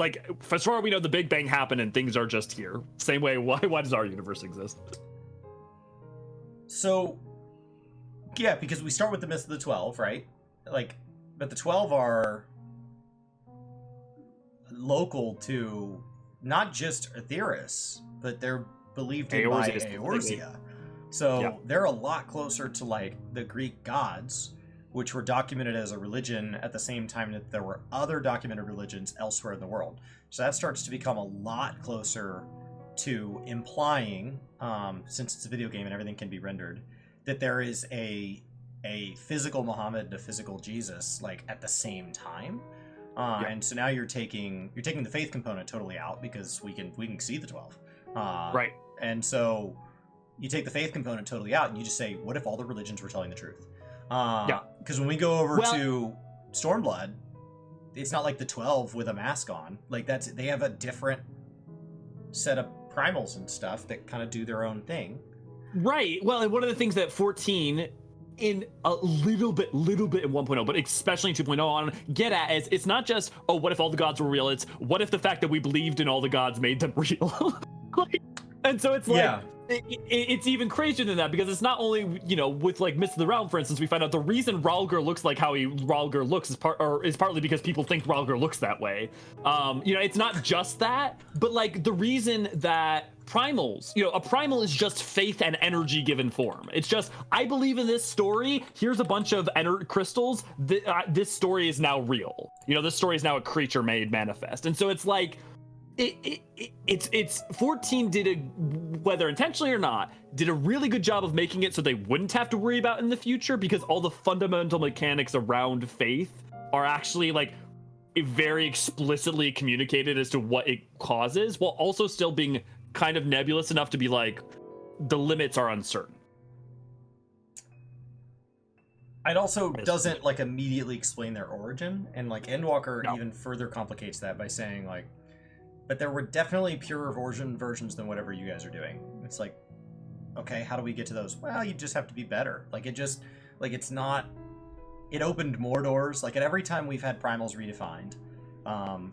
As far as we know, the Big Bang happened and things are just here. Same way, why does our universe exist? So, yeah, because we start with the myth of the 12, right? But the 12 are local to not just Aetheris, but they're believed in by Eorzea. So they're a lot closer to the Greek gods, which were documented as a religion at the same time that there were other documented religions elsewhere in the world. So that starts to become a lot closer to implying, since it's a video game and everything can be rendered, that there is a physical Muhammad and a physical Jesus at the same time. And so now you're taking the faith component totally out, because we can see the 12. Right. And so you take the faith component totally out, and you just say, what if all the religions were telling the truth? Because when we go over to Stormblood, it's not like the 12 with a mask on. They have a different set of primals and stuff that kind of do their own thing. Right. Well, and one of the things that 14 in a little bit in 1.0, but especially in 2.0 on get at is it's not just, oh, what if all the gods were real? It's what if the fact that we believed in all the gods made them real? And so it's it's even crazier than that, because it's not only with Mist of the Realm, for instance, we find out the reason Rhalgr looks like how Rhalgr looks is partly because people think Rhalgr looks that way. It's not just that, but the reason that primals, a primal is just faith and energy given form. It's just, I believe in this story, here's a bunch of crystals, this story is now real. This story is now a creature made manifest. And so it's it's 14 whether intentionally or not, did a really good job of making it so they wouldn't have to worry about in the future, because all the fundamental mechanics around faith are actually very explicitly communicated as to what it causes, while also still being kind of nebulous enough to be the limits are uncertain. It also doesn't immediately explain their origin, and Endwalker even further complicates that by saying but there were definitely purer versions than whatever you guys are doing. It's okay, how do we get to those? Well, you just have to be better. It's not, it opened more doors. At every time we've had primals redefined,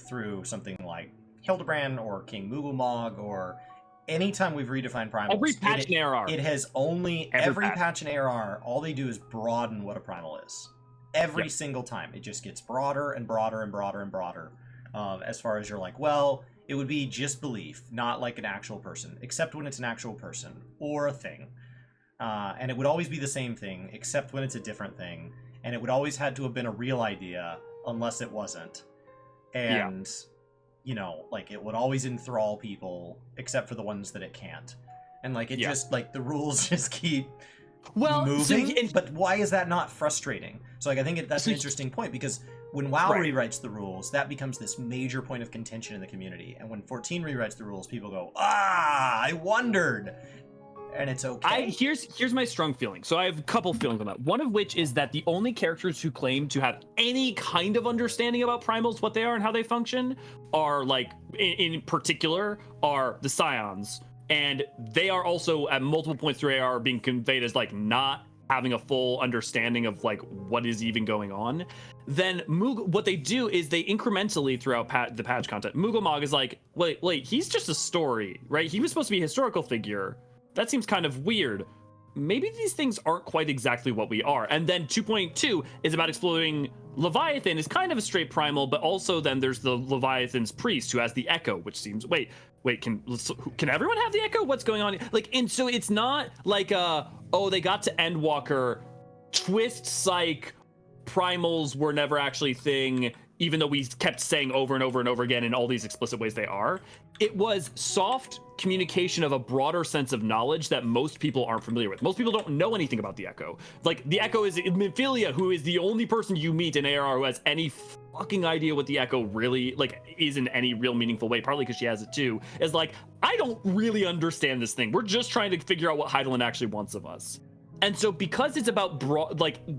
through something like Hildebrand or King Mughal or anytime we've redefined primals, every patch in ARR, it has only every patch in ARR, all they do is broaden what a primal is. Every single time, it just gets broader and broader and broader and broader. As far as you're well, it would be just belief, not an actual person, except when it's an actual person or a thing. And it would always be the same thing, except when it's a different thing. And it would always had to have been a real idea, unless it wasn't. And, it would always enthrall people, except for the ones that it can't. And, just, the rules just keep moving. But why is that not frustrating? So, I think that's an interesting point, because when WoW rewrites the rules, that becomes this major point of contention in the community. And when 14 rewrites the rules, people go, I wondered. And it's okay. Here's my strong feeling. So I have a couple feelings on that. One of which is that the only characters who claim to have any kind of understanding about primals, what they are and how they function, are in particular are the scions. And they are also at multiple points through AR being conveyed as not having a full understanding of what is even going on. Then what they do is they incrementally throughout the patch content, Mughal is wait, he's just a story, right? He was supposed to be a historical figure. That seems kind of weird. maybe these things aren't quite exactly what we are. And then 2.2 is about exploring Leviathan is kind of a straight primal, but also then there's the Leviathan's priest who has the echo, which seems wait, can everyone have the echo? What's going on? Like, and so it's not like oh, they got to Endwalker, twist psych, primals were never actually thing, even though we kept saying over and over and over again in all these explicit ways they are. It was soft communication of a broader sense of knowledge that most people aren't familiar with. Most people don't know anything about the Echo. Like, the Echo is Minfilia, who is the only person you meet in ARR who has any fucking idea what the Echo really, like, is in any real meaningful way, partly because she has it too, is like, I don't really understand this thing. We're just trying to figure out what Heidelin actually wants of us. And so because it's about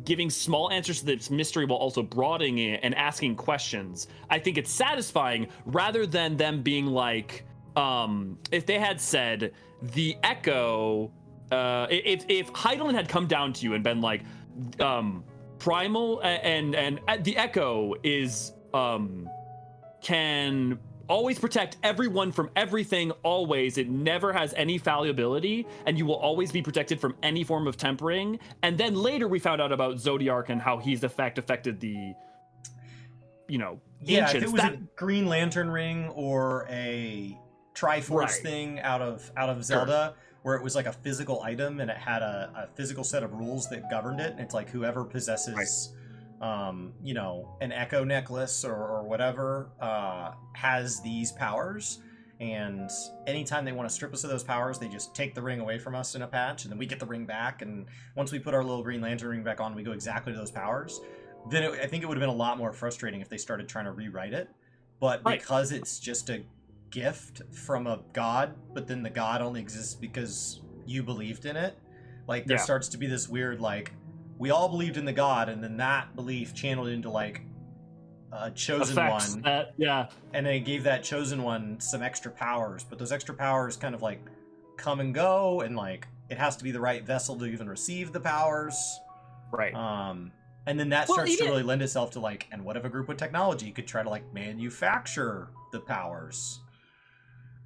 giving small answers to this mystery while also broadening it and asking questions, I think it's satisfying rather than them being like, if they had said the Echo, if Heidelin had come down to you and been like, Primal and the Echo is, can always protect everyone from everything, always. It never has any fallibility, and you will always be protected from any form of tempering. And then later we found out about Zodiark and how he's affected the, you know, yeah, ancients. if it was a Green Lantern ring or a Triforce thing out of Zelda, where it was like a physical item and it had a physical set of rules that governed it. And it's like whoever possesses you know, an Echo necklace or whatever has these powers, and anytime they want to strip us of those powers, they just take the ring away from us in a patch, and then we get the ring back, and once we put our little Green Lantern ring back on, we go exactly to those powers. Then I think it would have been a lot more frustrating if they started trying to rewrite it, but because it's just a gift from a god, but then the god only exists because you believed in it, like there starts to be this weird, like, we all believed in the god, and then that belief channeled into like a chosen one, and they gave that chosen one some extra powers, but those extra powers kind of like come and go, and like it has to be the right vessel to even receive the powers, and then that starts to really lend itself to like, and what if a group with technology could try to like manufacture the powers?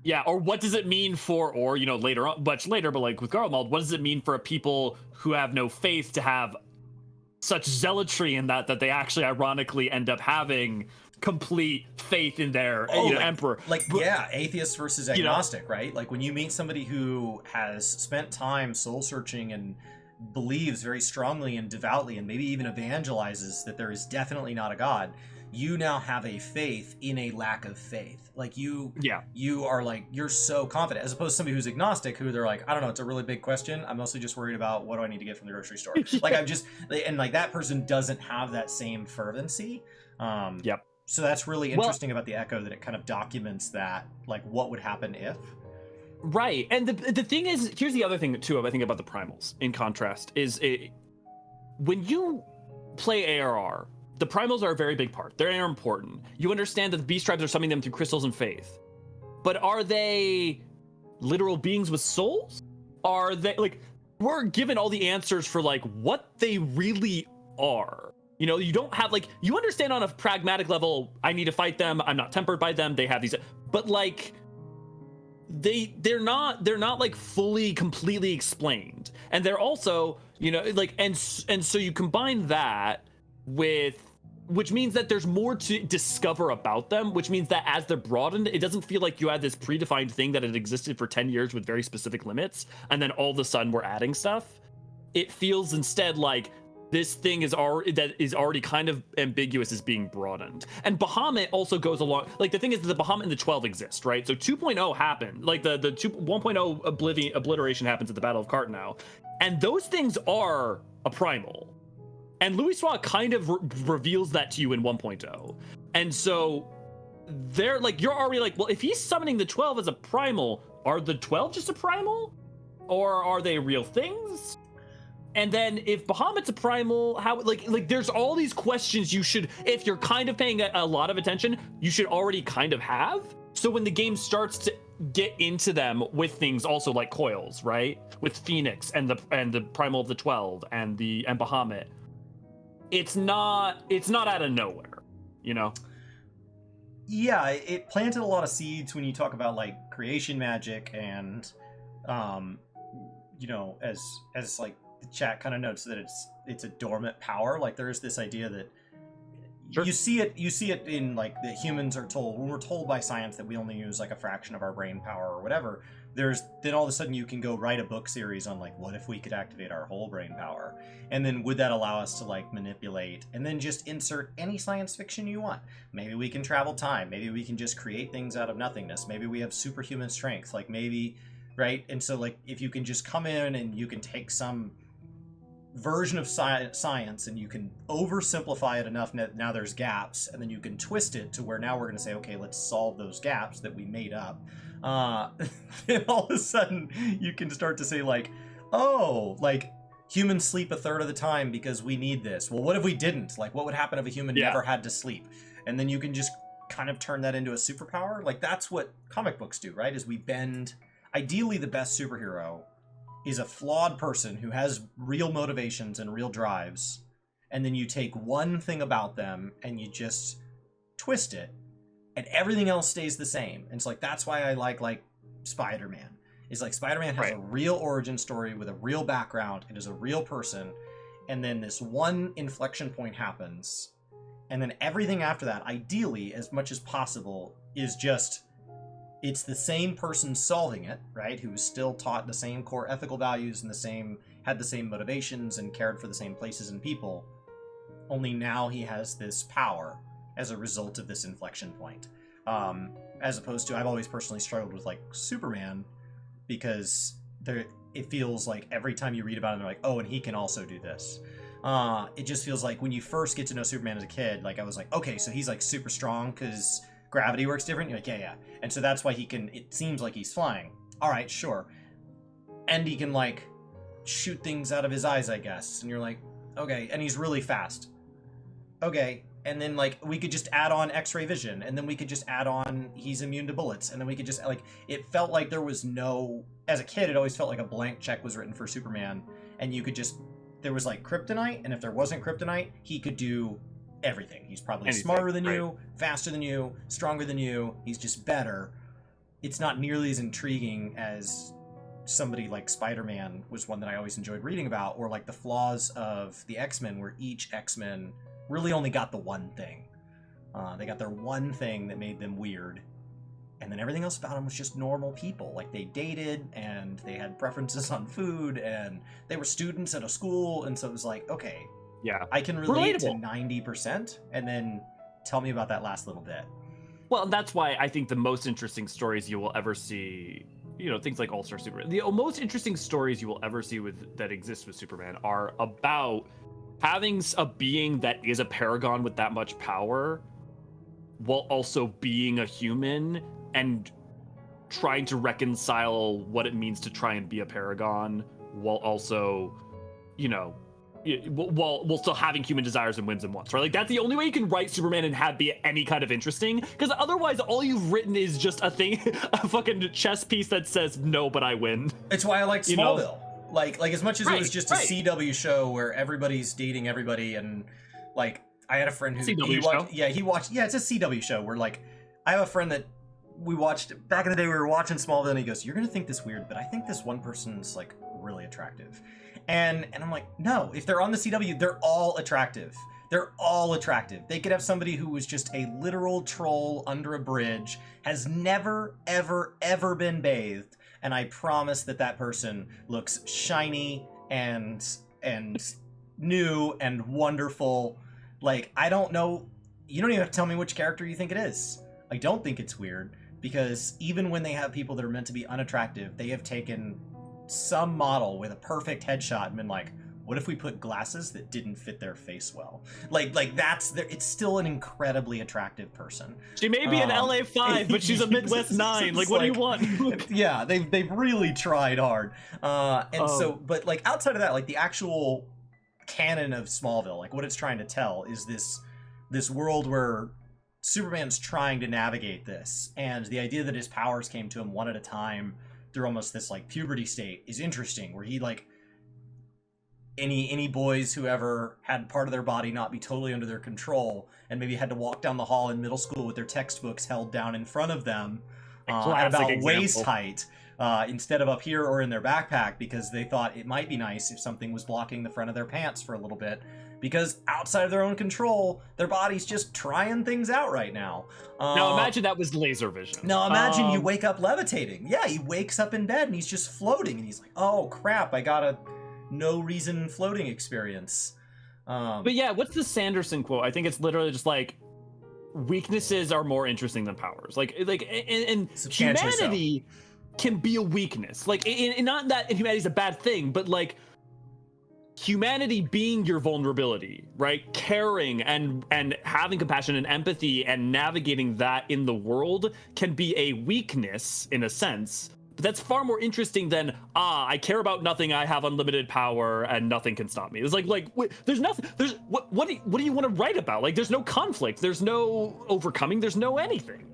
Yeah, or what does it mean for, or, you know, later on, much later, but like with Garlemald, what does it mean for a people who have no faith to have such zealotry in that they actually ironically end up having complete faith in their emperor? Atheist versus agnostic, right? Like when you meet somebody who has spent time soul searching and believes very strongly and devoutly and maybe even evangelizes that there is definitely not a god, you now have a faith in a lack of faith. Like you are like, you're so confident, as opposed to somebody who's agnostic, who they're like, I don't know, it's a really big question, I'm mostly just worried about what do I need to get from the grocery store. Like I'm just, and like that person doesn't have that same fervency. So that's really interesting about the Echo, that it kind of documents that, like, what would happen if. Right, and the thing is, here's the other thing too I think about the primals in contrast, is when you play ARR, the primals are a very big part. They're important. You understand that the beast tribes are summoning them through crystals and faith. But are they literal beings with souls? Are they, like, we're given all the answers for, like, what they really are. You know, you don't have, like, you understand on a pragmatic level, I need to fight them, I'm not tempered by them, they have these, but, like, they're not like fully, completely explained. And they're also, you know, like, and so you combine that with, which means that there's more to discover about them, which means that as they're broadened, it doesn't feel like you had this predefined thing that had existed for 10 years with very specific limits, and then all of a sudden we're adding stuff. It feels instead like this thing is already kind of ambiguous is being broadened. And Bahamut also goes along, like, the thing is that the Bahamut and the 12 exist, right? So 2.0 happened, like the 1.0 obliteration happens at the Battle of Cartenow, and those things are a primal. And Louis Swa kind of reveals that to you in 1.0. And so they're like, you're already like, well, if he's summoning the 12 as a primal, are the 12 just a primal? Or are they real things? And then if Bahamut's a primal, how, like there's all these questions you should, if you're kind of paying a lot of attention, you should already kind of have. So when the game starts to get into them with things also like coils, right? With Phoenix and the primal of the 12 and Bahamut, it's not out of nowhere, you know? Yeah, it planted a lot of seeds when you talk about like creation magic and you know, as like the chat kind of notes that it's a dormant power. Like there is this idea that Sure. you see it in like the humans are told, when we're told by science that we only use like a fraction of our brain power or whatever, then all of a sudden you can go write a book series on like, what if we could activate our whole brain power, and then would that allow us to like manipulate, and then just insert any science fiction you want. Maybe we can travel time, maybe we can just create things out of nothingness, maybe we have superhuman strength, like maybe, right? And so like if you can just come in and you can take some version of science and you can oversimplify it enough that now there's gaps, and then you can twist it to where now we're going to say, okay, let's solve those gaps that we made up, then all of a sudden you can start to say like, oh, like humans sleep a third of the time because we need this. Well, what if we didn't? Like what would happen if a human never had to sleep? And then you can just kind of turn that into a superpower. Like that's what comic books do, right? Is we bend, ideally the best superhero is a flawed person who has real motivations and real drives, and then you take one thing about them and you just twist it, and everything else stays the same. And it's like that's why I like Spider-Man. Is like Spider-Man has a real origin story with a real background. It is a real person, and then this one inflection point happens, and then everything after that, ideally, as much as possible, is just it's the same person solving it, right? Who was still taught the same core ethical values and had the same motivations and cared for the same places and people. Only now he has this power as a result of this inflection point. As opposed to, I've always personally struggled with like Superman, because it feels like every time you read about him, they're like, oh, and he can also do this. It just feels like when you first get to know Superman as a kid, like I was like, okay, so he's like super strong because gravity works different. You're like, yeah. And so that's why it seems like he's flying. All right, sure. And he can like shoot things out of his eyes, I guess. And you're like, okay. And he's really fast. Okay. And then like we could just add on X-ray vision, and then we could just add on he's immune to bullets, and then we could just like, it felt like there was no, as a kid, it always felt like a blank check was written for Superman, and you could just, there was like kryptonite, and if there wasn't kryptonite, he could do everything. He's probably smarter than you, faster than you, stronger than you. He's just better. It's not nearly as intriguing as somebody like Spider-Man was one that I always enjoyed reading about, or like the flaws of the X-Men, where each X-Men really only got the one thing. They got their one thing that made them weird, and then everything else about them was just normal people. Like they dated, and they had preferences on food, and they were students at a school, and so it was like, okay, yeah, I can relate to 90%, and then tell me about that last little bit. Well, that's why I think the most interesting stories you will ever see, you know, things like All-Star Superman, the most interesting stories you will ever see that exist with Superman are about having a being that is a paragon with that much power, while also being a human and trying to reconcile what it means to try and be a paragon, while also, you know, while still having human desires and whims and wants, right? Like that's the only way you can write Superman and be any kind of interesting, because otherwise all you've written is just a thing, a fucking chess piece that says no, but I win. It's why I like Smallville. Like as much as it was just a CW show where everybody's dating everybody, and like I had a friend who CW show. He watched it's a CW show where like I have a friend that we watched back in the day. We were watching Smallville, and he goes, "You're gonna think this weird, but I think this one person's like really attractive." And I'm like, no, if they're on the CW, they're all attractive. They're all attractive. They could have somebody who was just a literal troll under a bridge, has never, ever, ever been bathed, and I promise that person looks shiny and new and wonderful. Like, I don't know. You don't even have to tell me which character you think it is. I don't think it's weird, because even when they have people that are meant to be unattractive, they have taken some model with a perfect headshot and been like, what if we put glasses that didn't fit their face well? Like that's it's still an incredibly attractive person. She may be an LA 5, but she's a Midwest 9. Like, what do you want? Yeah, they've really tried hard. So, but like outside of that, like the actual canon of Smallville, like what it's trying to tell is this world where Superman's trying to navigate this, and the idea that his powers came to him one at a time through almost this like puberty state is interesting, where he like any boys who ever had part of their body not be totally under their control and maybe had to walk down the hall in middle school with their textbooks held down in front of them at about waist height instead of up here or in their backpack, because they thought it might be nice if something was blocking the front of their pants for a little bit, because outside of their own control, their body's just trying things out right now. Now imagine that was laser vision. Now imagine you wake up levitating. Yeah, he wakes up in bed and he's just floating, and he's like, oh crap, I got a no reason floating experience. But yeah, what's the Sanderson quote? I think it's literally just like, weaknesses are more interesting than powers. Like, and humanity can be a weakness. Like, not that humanity's a bad thing, but like, humanity being your vulnerability, right? Caring and having compassion and empathy and navigating that in the world can be a weakness in a sense. But that's far more interesting than, I care about nothing, I have unlimited power and nothing can stop me. It's like wait, there's nothing, there's what do you want to write about? Like, there's no conflict, there's no overcoming, there's no anything.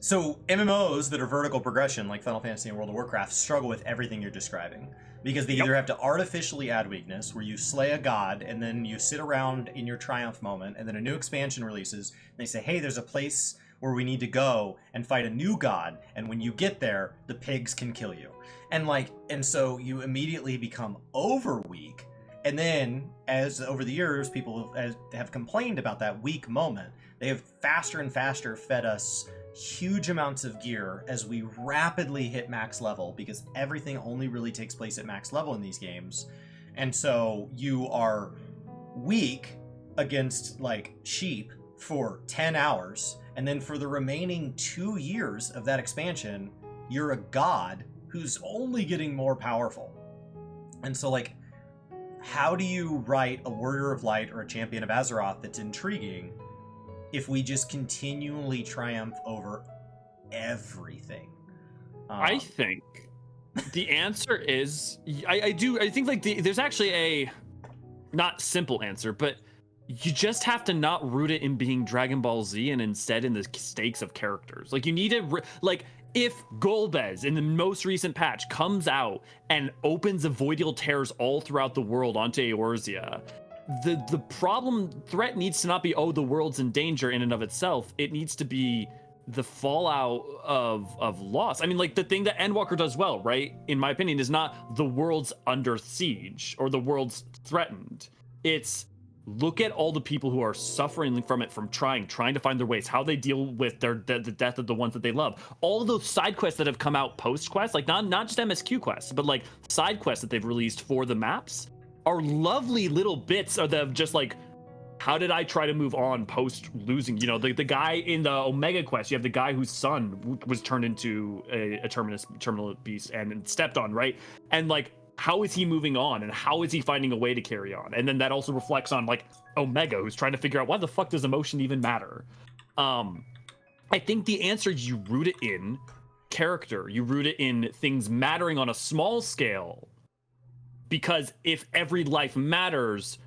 So MMOs that are vertical progression, like Final Fantasy and World of Warcraft, struggle with everything you're describing. Because they either have to artificially add weakness, where you slay a god, and then you sit around in your triumph moment, and then a new expansion releases, and they say, hey, there's a place where we need to go and fight a new god, and when you get there, the pigs can kill you. And so you immediately become over weak, and then, as over the years, people have complained about that weak moment, they have faster and faster fed us huge amounts of gear as we rapidly hit max level, because everything only really takes place at max level in these games. And so you are weak against like sheep for 10 hours, and then for the remaining 2 years of that expansion, you're a god who's only getting more powerful. And so like, how do you write a Warrior of Light or a Champion of Azeroth that's intriguing if we just continually triumph over everything? I think the answer is, I think like there's actually a not simple answer, but you just have to not root it in being Dragon Ball Z and instead in the stakes of characters. Like, you need to, like, if Golbez in the most recent patch comes out and opens avoidal tears all throughout the world onto Eorzea, the problem threat needs to not be, oh, the world's in danger in and of itself. It needs to be the fallout of loss. I mean, like, the thing that Endwalker does well, right, in my opinion, is not the world's under siege or the world's threatened. It's look at all the people who are suffering from it, from trying to find their ways, how they deal with the death of the ones that they love. All of those side quests that have come out post quests, like not just MSQ quests, but like side quests that they've released for the maps, are lovely little bits of them, just like, how did I try to move on post losing? You know, the guy in the Omega quest, you have the guy whose son was turned into a terminal beast and stepped on, right? And like, how is he moving on, and how is he finding a way to carry on? And then that also reflects on like Omega, who's trying to figure out, why the fuck does emotion even matter? I think the answer is you root it in character, you root it in things mattering on a small scale, because if every life matters,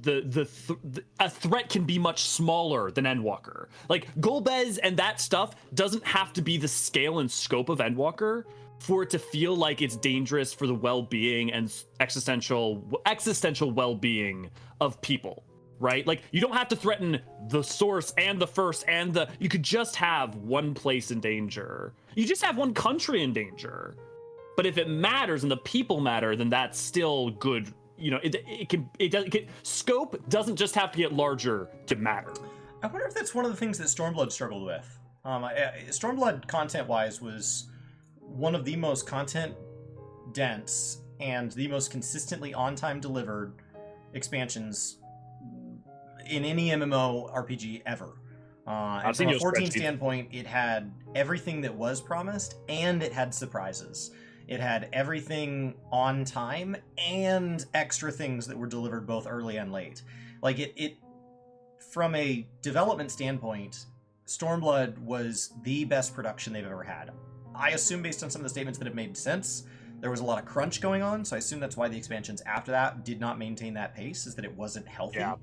a threat can be much smaller than Endwalker. Like, Golbez and that stuff doesn't have to be the scale and scope of Endwalker for it to feel like it's dangerous for the well-being and existential well-being of people, right? Like, you don't have to threaten the source and the first and you could just have one place in danger. You just have one country in danger. But if it matters and the people matter, then that's still good. You know, scope doesn't just have to get larger to matter. I wonder if that's one of the things that Stormblood struggled with. Stormblood, content-wise, was one of the most content-dense and the most consistently on-time delivered expansions in any MMO RPG ever. And from a 14 standpoint, it had everything that was promised, and it had surprises. It had everything on time and extra things that were delivered both early and late. Like, it from a development standpoint, Stormblood was the best production they've ever had. I assume, based on some of the statements that have made sense, there was a lot of crunch going on, so I assume that's why the expansions after that did not maintain that pace, is that it wasn't healthy. Yeah.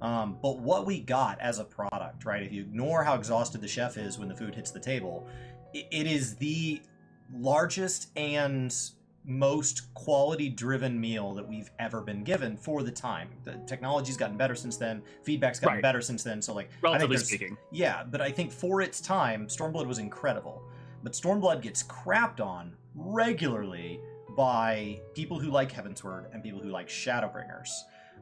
But what we got as a product, right, if you ignore how exhausted the chef is when the food hits the table, it is the largest and most quality-driven meal that we've ever been given for the time. The technology's gotten better since then. Feedback's gotten better since then. So, like, relatively speaking, yeah. But I think for its time, Stormblood was incredible. But Stormblood gets crapped on regularly by people who like Heavensward and people who like Shadowbringers.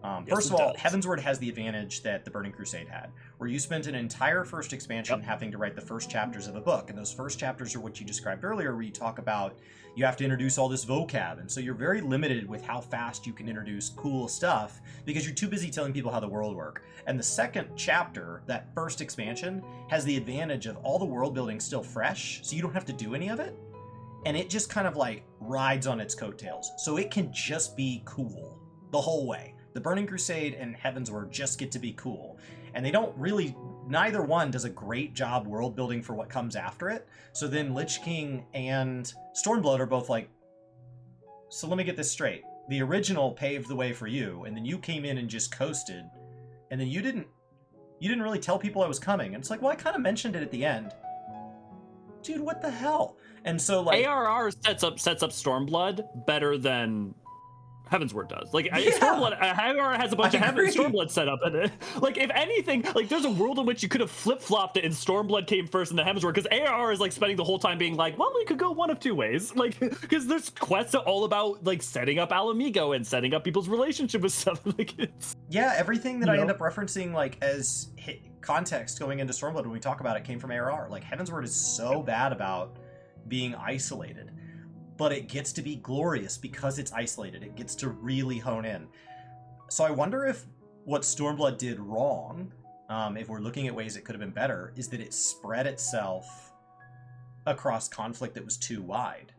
Yes, First of it all, does. Heavensward has the advantage that the Burning Crusade had, where you spent an entire first expansion having to write the first chapters of a book, and those first chapters are what you described earlier, where you talk about you have to introduce all this vocab, and so you're very limited with how fast you can introduce cool stuff because you're too busy telling people how the world works. And the second chapter, that first expansion, has the advantage of all the world building still fresh, so you don't have to do any of it, and it just kind of like rides on its coattails, so it can just be cool the whole way. The Burning Crusade and Heavensward just get to be cool, and they don't really, neither one does a great job world building for what comes after it. So then Lich King and Stormblood are both like, so let me get this straight, the original paved the way for you, and then you came in and just coasted, and then you didn't really tell people I was coming. And it's like, well, I kind of mentioned it at the end. Dude, what the hell? And so like ARR sets up Stormblood better than Heavensward does. Like, Yeah. Stormblood, ARR has a bunch I of agree. Stormblood set up in it. Like, if anything, like, there's a world in which you could have flip-flopped it and Stormblood came first and then Heavensward, because ARR is, like, spending the whole time being like, well, we could go one of two ways. Like, because there's quests all about, like, setting up Alamigo and setting up people's relationship with stuff. Like, it's... Yeah, everything that You I know? end up referencing, like, as context going into Stormblood when we talk about it came from ARR. Like, Heavensward is so bad about being isolated, but it gets to be glorious because it's isolated. It gets to really hone in. So I wonder if what Stormblood did wrong, if we're looking at ways it could have been better, is that it spread itself across conflict that was too wide.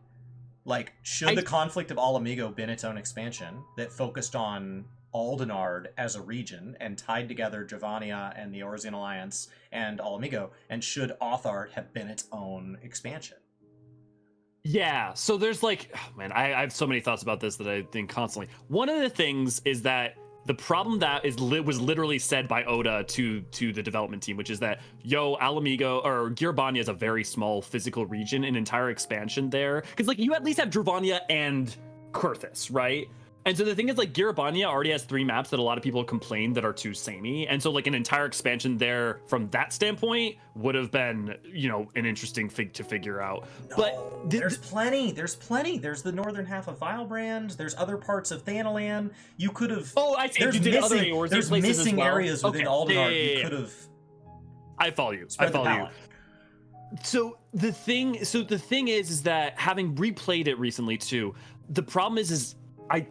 Like, should the conflict of Alamigo been its own expansion that focused on Aldenard as a region and tied together Javania and the Orzian Alliance and Alamigo, and should Authard have been its own expansion? Yeah, so there's like, oh man, I have so many thoughts about this that I think constantly. One of the things is that the problem that was literally said by Oda to the development team, which is that, yo, Alamigo or Girabania is a very small physical region, an entire expansion there. Because like you at least have Dravania and Kurthus, right? And so the thing is, like, Girabania already has 3 maps that a lot of people complain that are too samey. And so, like, an entire expansion there from that standpoint would have been, you know, an interesting thing to figure out. No, but there's plenty. There's the northern half of Vilebrand. There's other parts of Thanalan. You could have... Oh, I see. There's You did other missing, Eorzean there's places missing as well. areas within Aldenard you could have... I follow you. Spread the palette. So the thing is that having replayed it recently too, the problem is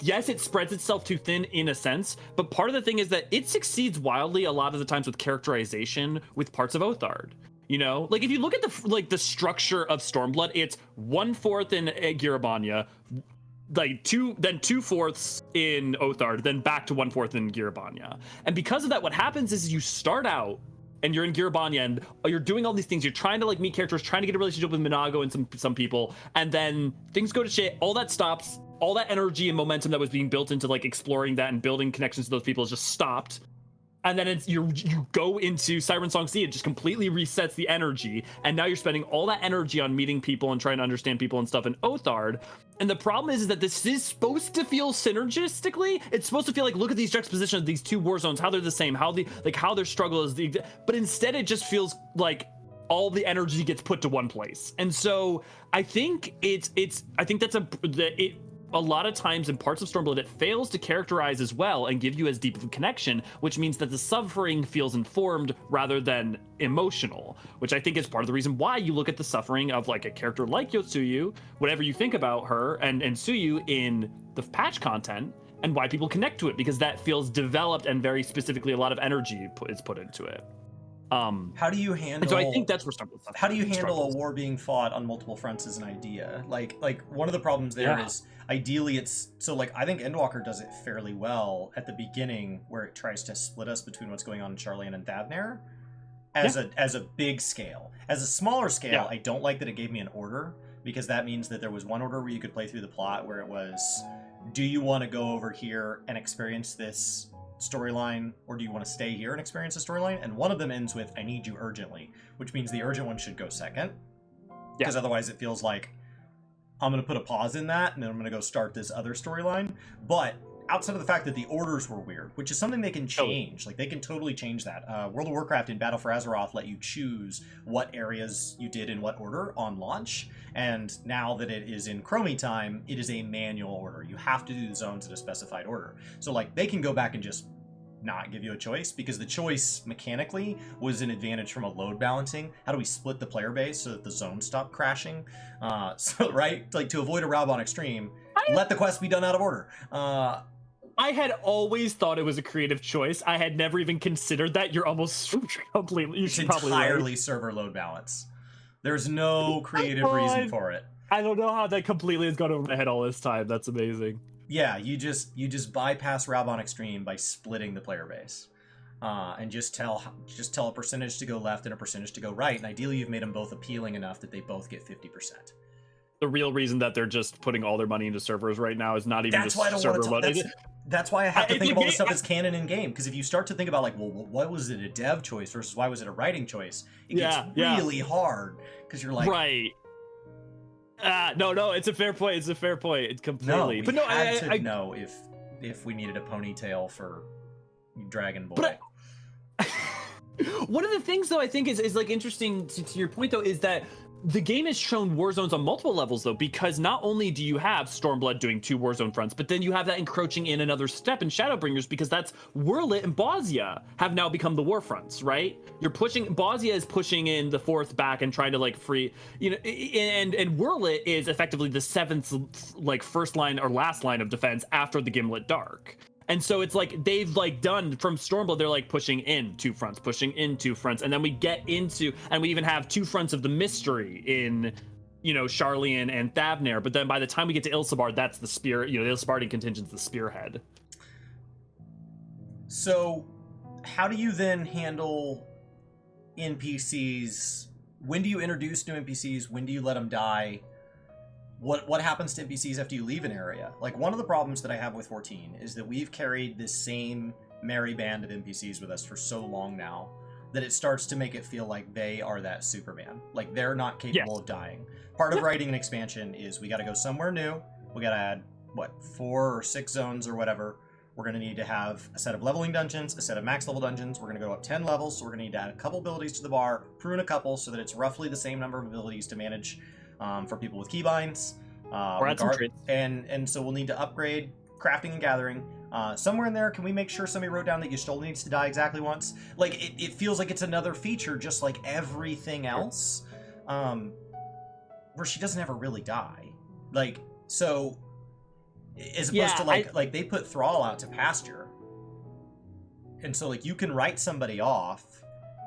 yes, it spreads itself too thin in a sense, but part of the thing is that it succeeds wildly a lot of the times with characterization with parts of Othard. You know, like if you look at the structure of Stormblood, it's 1/4 in Girabania, like 2/4 in Othard, then back to 1/4 in Girabania. And because of that, what happens is you start out and you're in Girabania and you're doing all these things. You're trying to like meet characters, trying to get a relationship with Minago and some people, and then things go to shit. All that stops. All that energy and momentum that was being built into like exploring that and building connections to those people is just stopped. And then you go into Siren Song Sea. It just completely resets the energy. And now you're spending all that energy on meeting people and trying to understand people and stuff in Othard. And the problem is that this is supposed to feel synergistically. It's supposed to feel like, look at these juxtapositions of these 2 war zones, how they're the same, how their struggle is but instead it just feels like all the energy gets put to one place. And so I think a lot of times in parts of Stormblood, it fails to characterize as well and give you as deep of a connection, which means that the suffering feels informed rather than emotional, which I think is part of the reason why you look at the suffering of like a character like Yotsuyu, whatever you think about her and Suyu in the patch content, and why people connect to it, because that feels developed and very specifically a lot of energy is put into it. How do you handle... So I think that's where Stormblood How do you handle struggles. a war being fought on multiple fronts as an idea? Like one of the problems there is ideally it's... So like I think Endwalker does it fairly well at the beginning, where it tries to split us between what's going on in Charlian and Thavnair as a big scale. As a smaller scale, I don't like that it gave me an order, because that means that there was one order where you could play through the plot where it was, do you want to go over here and experience this storyline, or do you want to stay here and experience the storyline? And one of them ends with, I need you urgently, which means the urgent one should go second, because otherwise it feels like I'm going to put a pause in that and then I'm going to go start this other storyline. But outside of the fact that the orders were weird, which is something they can change. Like, they can totally change that. World of Warcraft in Battle for Azeroth let you choose what areas you did in what order on launch, and now that it is in Chromie time, it is a manual order. You have to do the zones in a specified order. So, like, they can go back and just not give you a choice, because the choice mechanically was an advantage from a load balancing. How do we split the player base so that the zones stop crashing? So, right? Like, to avoid a Raubon Extreme, let the quest be done out of order. I had always thought it was a creative choice. I had never even considered that. You're almost completely... It's entirely server load balance. There's no creative reason for it. I don't know how that completely has gone over my head all this time. That's amazing. Yeah, you just bypass Raubon Extreme by splitting the player base, and just tell a percentage to go left and a percentage to go right, and ideally you've made them both appealing enough that they both get 50%. The real reason that they're just putting all their money into servers right now is not even just server money. That's why I have to think of all this stuff as canon in game, because if you start to think about, like, well, why was it a dev choice versus why was it a writing choice, it gets really hard, because you're like, right. No, it's a fair point. It's a fair point. It's completely. No, we had to know if we needed a ponytail for Dragon Boy. One of the things, though, I think is like interesting to your point, though, is that the game has shown war zones on multiple levels, though, because not only do you have Stormblood doing 2 war zone fronts, but then you have that encroaching in another step in Shadowbringers, because that's Wurlit and Bosnia have now become the war fronts, right? Bosnia is pushing in the 4th back and trying to, like, free, and Wurlit is effectively the 7th, like, first line or last line of defense after the Gimlet Dark. And so it's like they've, like, done from Stormblood, they're like pushing in 2 fronts, and then we get into, and we even have 2 fronts of the mystery in, Sharlayan and Thavnair. But then by the time we get to Ilsabard, that's the spear, the Ilsabardian contingent's the spearhead. So how do you then handle NPCs? When do you introduce new NPCs? When do you let them die? What happens to NPCs after you leave an area? Like, one of the problems that I have with 14 is that we've carried this same merry band of NPCs with us for so long now that it starts to make it feel like they are that Superman. Like, they're not capable of dying. Part of writing an expansion is we got to go somewhere new. We got to add, 4 or 6 zones or whatever. We're going to need to have a set of leveling dungeons, a set of max level dungeons. We're going to go up 10 levels, so we're going to need to add a couple abilities to the bar, prune a couple so that it's roughly the same number of abilities to manage for people with keybinds. And so we'll need to upgrade crafting and gathering. Somewhere in there, can we make sure somebody wrote down that Y'shtola needs to die exactly once? Like, it feels like it's another feature, just like everything else, where she doesn't ever really die. Like, so, as opposed to, like, they put Thrall out to pasture. And so, like, you can write somebody off,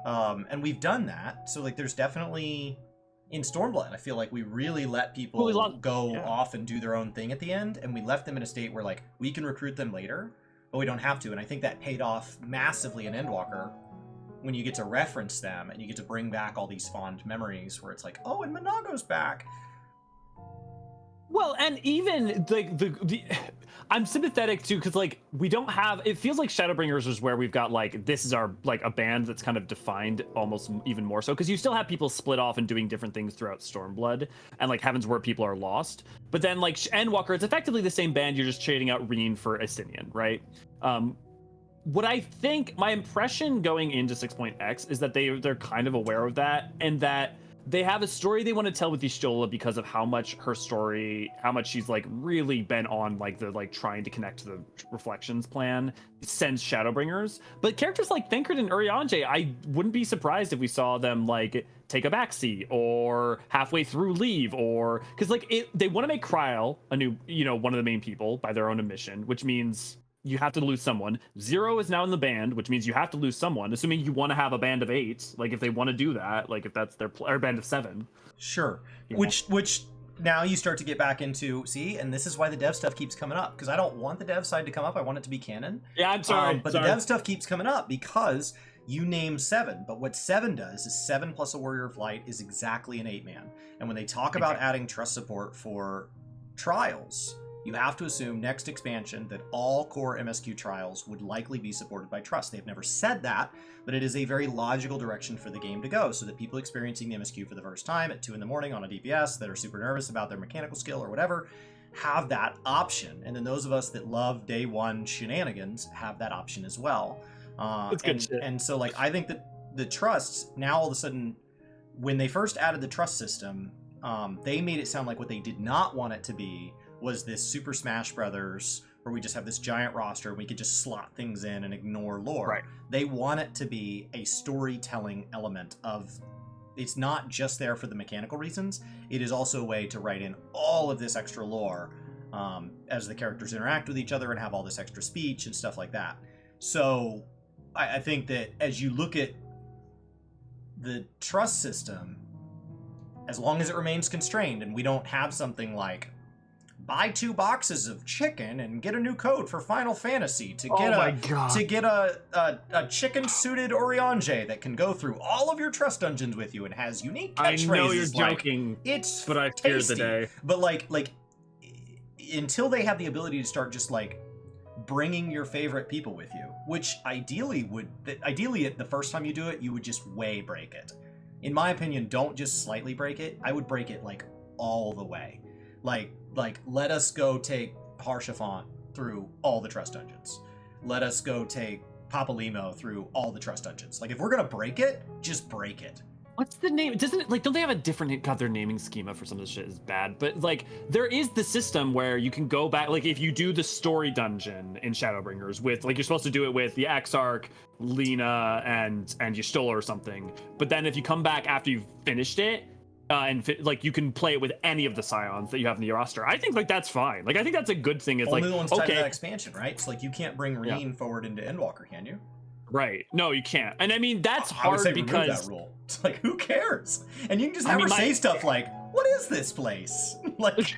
and we've done that. So, like, there's definitely... In Stormblood, I feel like we really let people go off and do their own thing at the end, and we left them in a state where, like, we can recruit them later, but we don't have to. And I think that paid off massively in Endwalker when you get to reference them and you get to bring back all these fond memories where it's like, oh, and Monago's back. Well, and even the I'm sympathetic too, because, like, we don't have, it feels like Shadowbringers is where we've got, like, this is our, like, a band that's kind of defined almost even more so, because you still have people split off and doing different things throughout Stormblood, and, like, Heaven's Word people are lost. But then, like, Endwalker, it's effectively the same band, you're just trading out Reen for Estinian, right? What I think, my impression going into 6.x is that they're kind of aware of that, and that they have a story they want to tell with Y'shtola because of how much her story, how much she's, like, really been on, like, the, like, trying to connect to the Reflections plan since Shadowbringers. But characters like Thancred and Urianger, I wouldn't be surprised if we saw them, like, take a backseat or halfway through leave, or because, like, they want to make Kryl a new, one of the main people by their own admission, which means you have to lose someone. Zero is now in the band, which means you have to lose someone, assuming you want to have a band of 8. Like, if they want to do that, like, if that's their or band of 7. Sure. Which now you start to get back into, see, and this is why the dev stuff keeps coming up, because I don't want the dev side to come up. I want it to be canon. Yeah, I'm sorry. But the dev stuff keeps coming up because you name 7, but what 7 does is 7 plus a Warrior of Light is exactly an 8-man. And when they talk about adding trust support for trials, you have to assume next expansion that all core MSQ trials would likely be supported by trust. They've never said that, but it is a very logical direction for the game to go, so that people experiencing the MSQ for the first time at 2 in the morning on a DPS that are super nervous about their mechanical skill or whatever, have that option. And then those of us that love day one shenanigans have that option as well. That's good shit. And so like I think that the trusts now all of a sudden, when they first added the trust system, they made it sound like what they did not want it to be was this Super Smash Brothers where we just have this giant roster and we could just slot things in and ignore lore. Right. They want it to be a storytelling element of, it's not just there for the mechanical reasons, it is also a way to write in all of this extra lore as the characters interact with each other and have all this extra speech and stuff like that. So I think that as you look at the trust system, as long as it remains constrained and we don't have something like buy 2 boxes of chicken and get a new code for Final Fantasy to get a chicken suited Oriange that can go through all of your trust dungeons with you and has unique catchphrases. I know you're joking, it's but I feared the day. But like until they have the ability to start just like bringing your favorite people with you, which ideally at the first time you do it, you would just way break it. In my opinion, don't just slightly break it. I would break it like all the way. Like let us go take Harshaphant through all the trust dungeons. Let us go take Papalimo through all the trust dungeons. Like if we're gonna break it, just break it. What's the name? Doesn't it, like, don't they have a different, God, their naming schema for some of this shit is bad, but like there is the system where you can go back, like if you do the story dungeon in Shadowbringers with, like you're supposed to do it with the Exarch, Lena, and Y'shtola or something, but then if you come back after you've finished it, like you can play it with any of the scions that you have in your roster. I think like that's fine. Like I think that's a good thing. It's only like the ones tied to that expansion, right? So like you can't bring Reen forward into Endwalker, can you? Right. No, you can't. And I mean that's I would hard say because remove that rule. It's like who cares? And you can just have her say stuff like, "What is this place?" Like,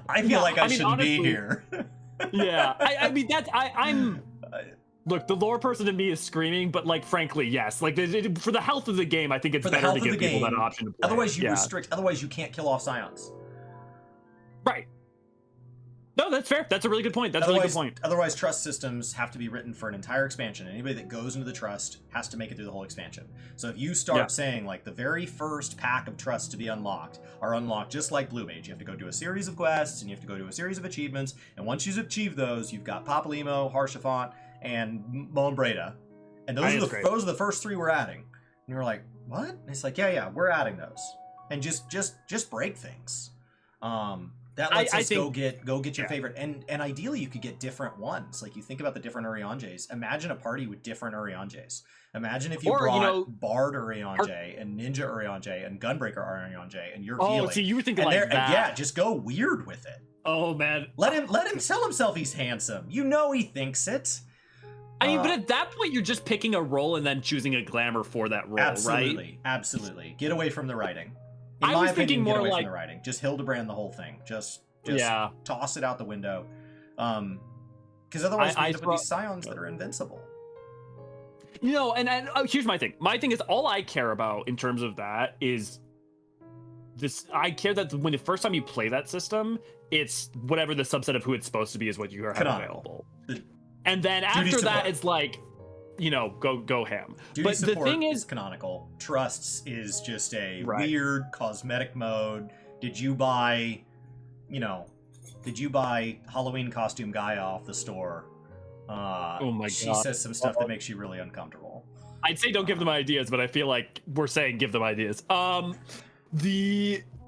I feel like I shouldn't honestly, be here. Yeah. I mean that's I'm. Look, the lore person in me is screaming, but like, frankly, yes. Like, for the health of the game, I think it's better to give people that option to play. Otherwise, you restrict. Otherwise, you can't kill off scions. Right. No, that's fair. That's a really good point. That's a really good point. Otherwise, trust systems have to be written for an entire expansion. Anybody that goes into the trust has to make it through the whole expansion. So if you start saying, like, the very first pack of trusts to be unlocked are unlocked just like Blue Mage. You have to go do a series of quests, and you have to go do a series of achievements, and once you've achieved those, you've got Papalimo, Harshaphant, and Moen Breda, and those are the first 3 we're adding. And you're like, what? And it's like, yeah, we're adding those, and just break things. That lets us go get your favorite, and ideally you could get different ones. Like you think about the different Urianges. Imagine a party with different Urianges. Imagine if you brought Bard Uriange and Ninja Uriange and Gunbreaker Uriange, and you're healing. Oh, see, you were thinking like that. Yeah, just go weird with it. Oh man, let him tell himself he's handsome. You know he thinks it. I mean, but at that point, you're just picking a role and then choosing a glamour for that role, right? Absolutely. Get away from the writing. In my opinion, get away from the writing. Just Hildebrand the whole thing. Just toss it out the window. Because otherwise we end up with these scions that are invincible. You know, and here's my thing. My thing is all I care about in terms of that is this. I care that when the first time you play that system, it's whatever the subset of who it's supposed to be is what you have available. And then after that, it's like, you know, go ham. But the thing is canonical. Trusts is just a weird cosmetic mode. Did you buy Halloween costume guy off the store? Oh my god. She says some stuff that makes you really uncomfortable. I'd say don't give them ideas, but I feel like we're saying give them ideas.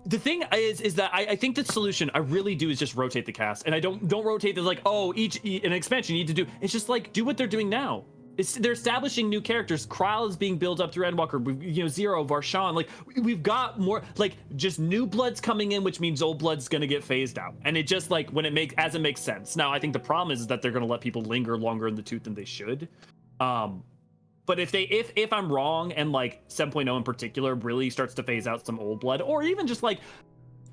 The thing is that I think the solution I really do is just rotate the cast, and I don't rotate the like, oh, an expansion you need to do. It's just like do what they're doing now. They're establishing new characters. Kryle is being built up through Endwalker. Zero, Varshan. Like we've got more like just new blood's coming in, which means old blood's gonna get phased out. And it just like when it makes sense. Now I think the problem is that they're gonna let people linger longer in the tooth than they should. But if I'm wrong and like 7.0 in particular really starts to phase out some old blood, or even just like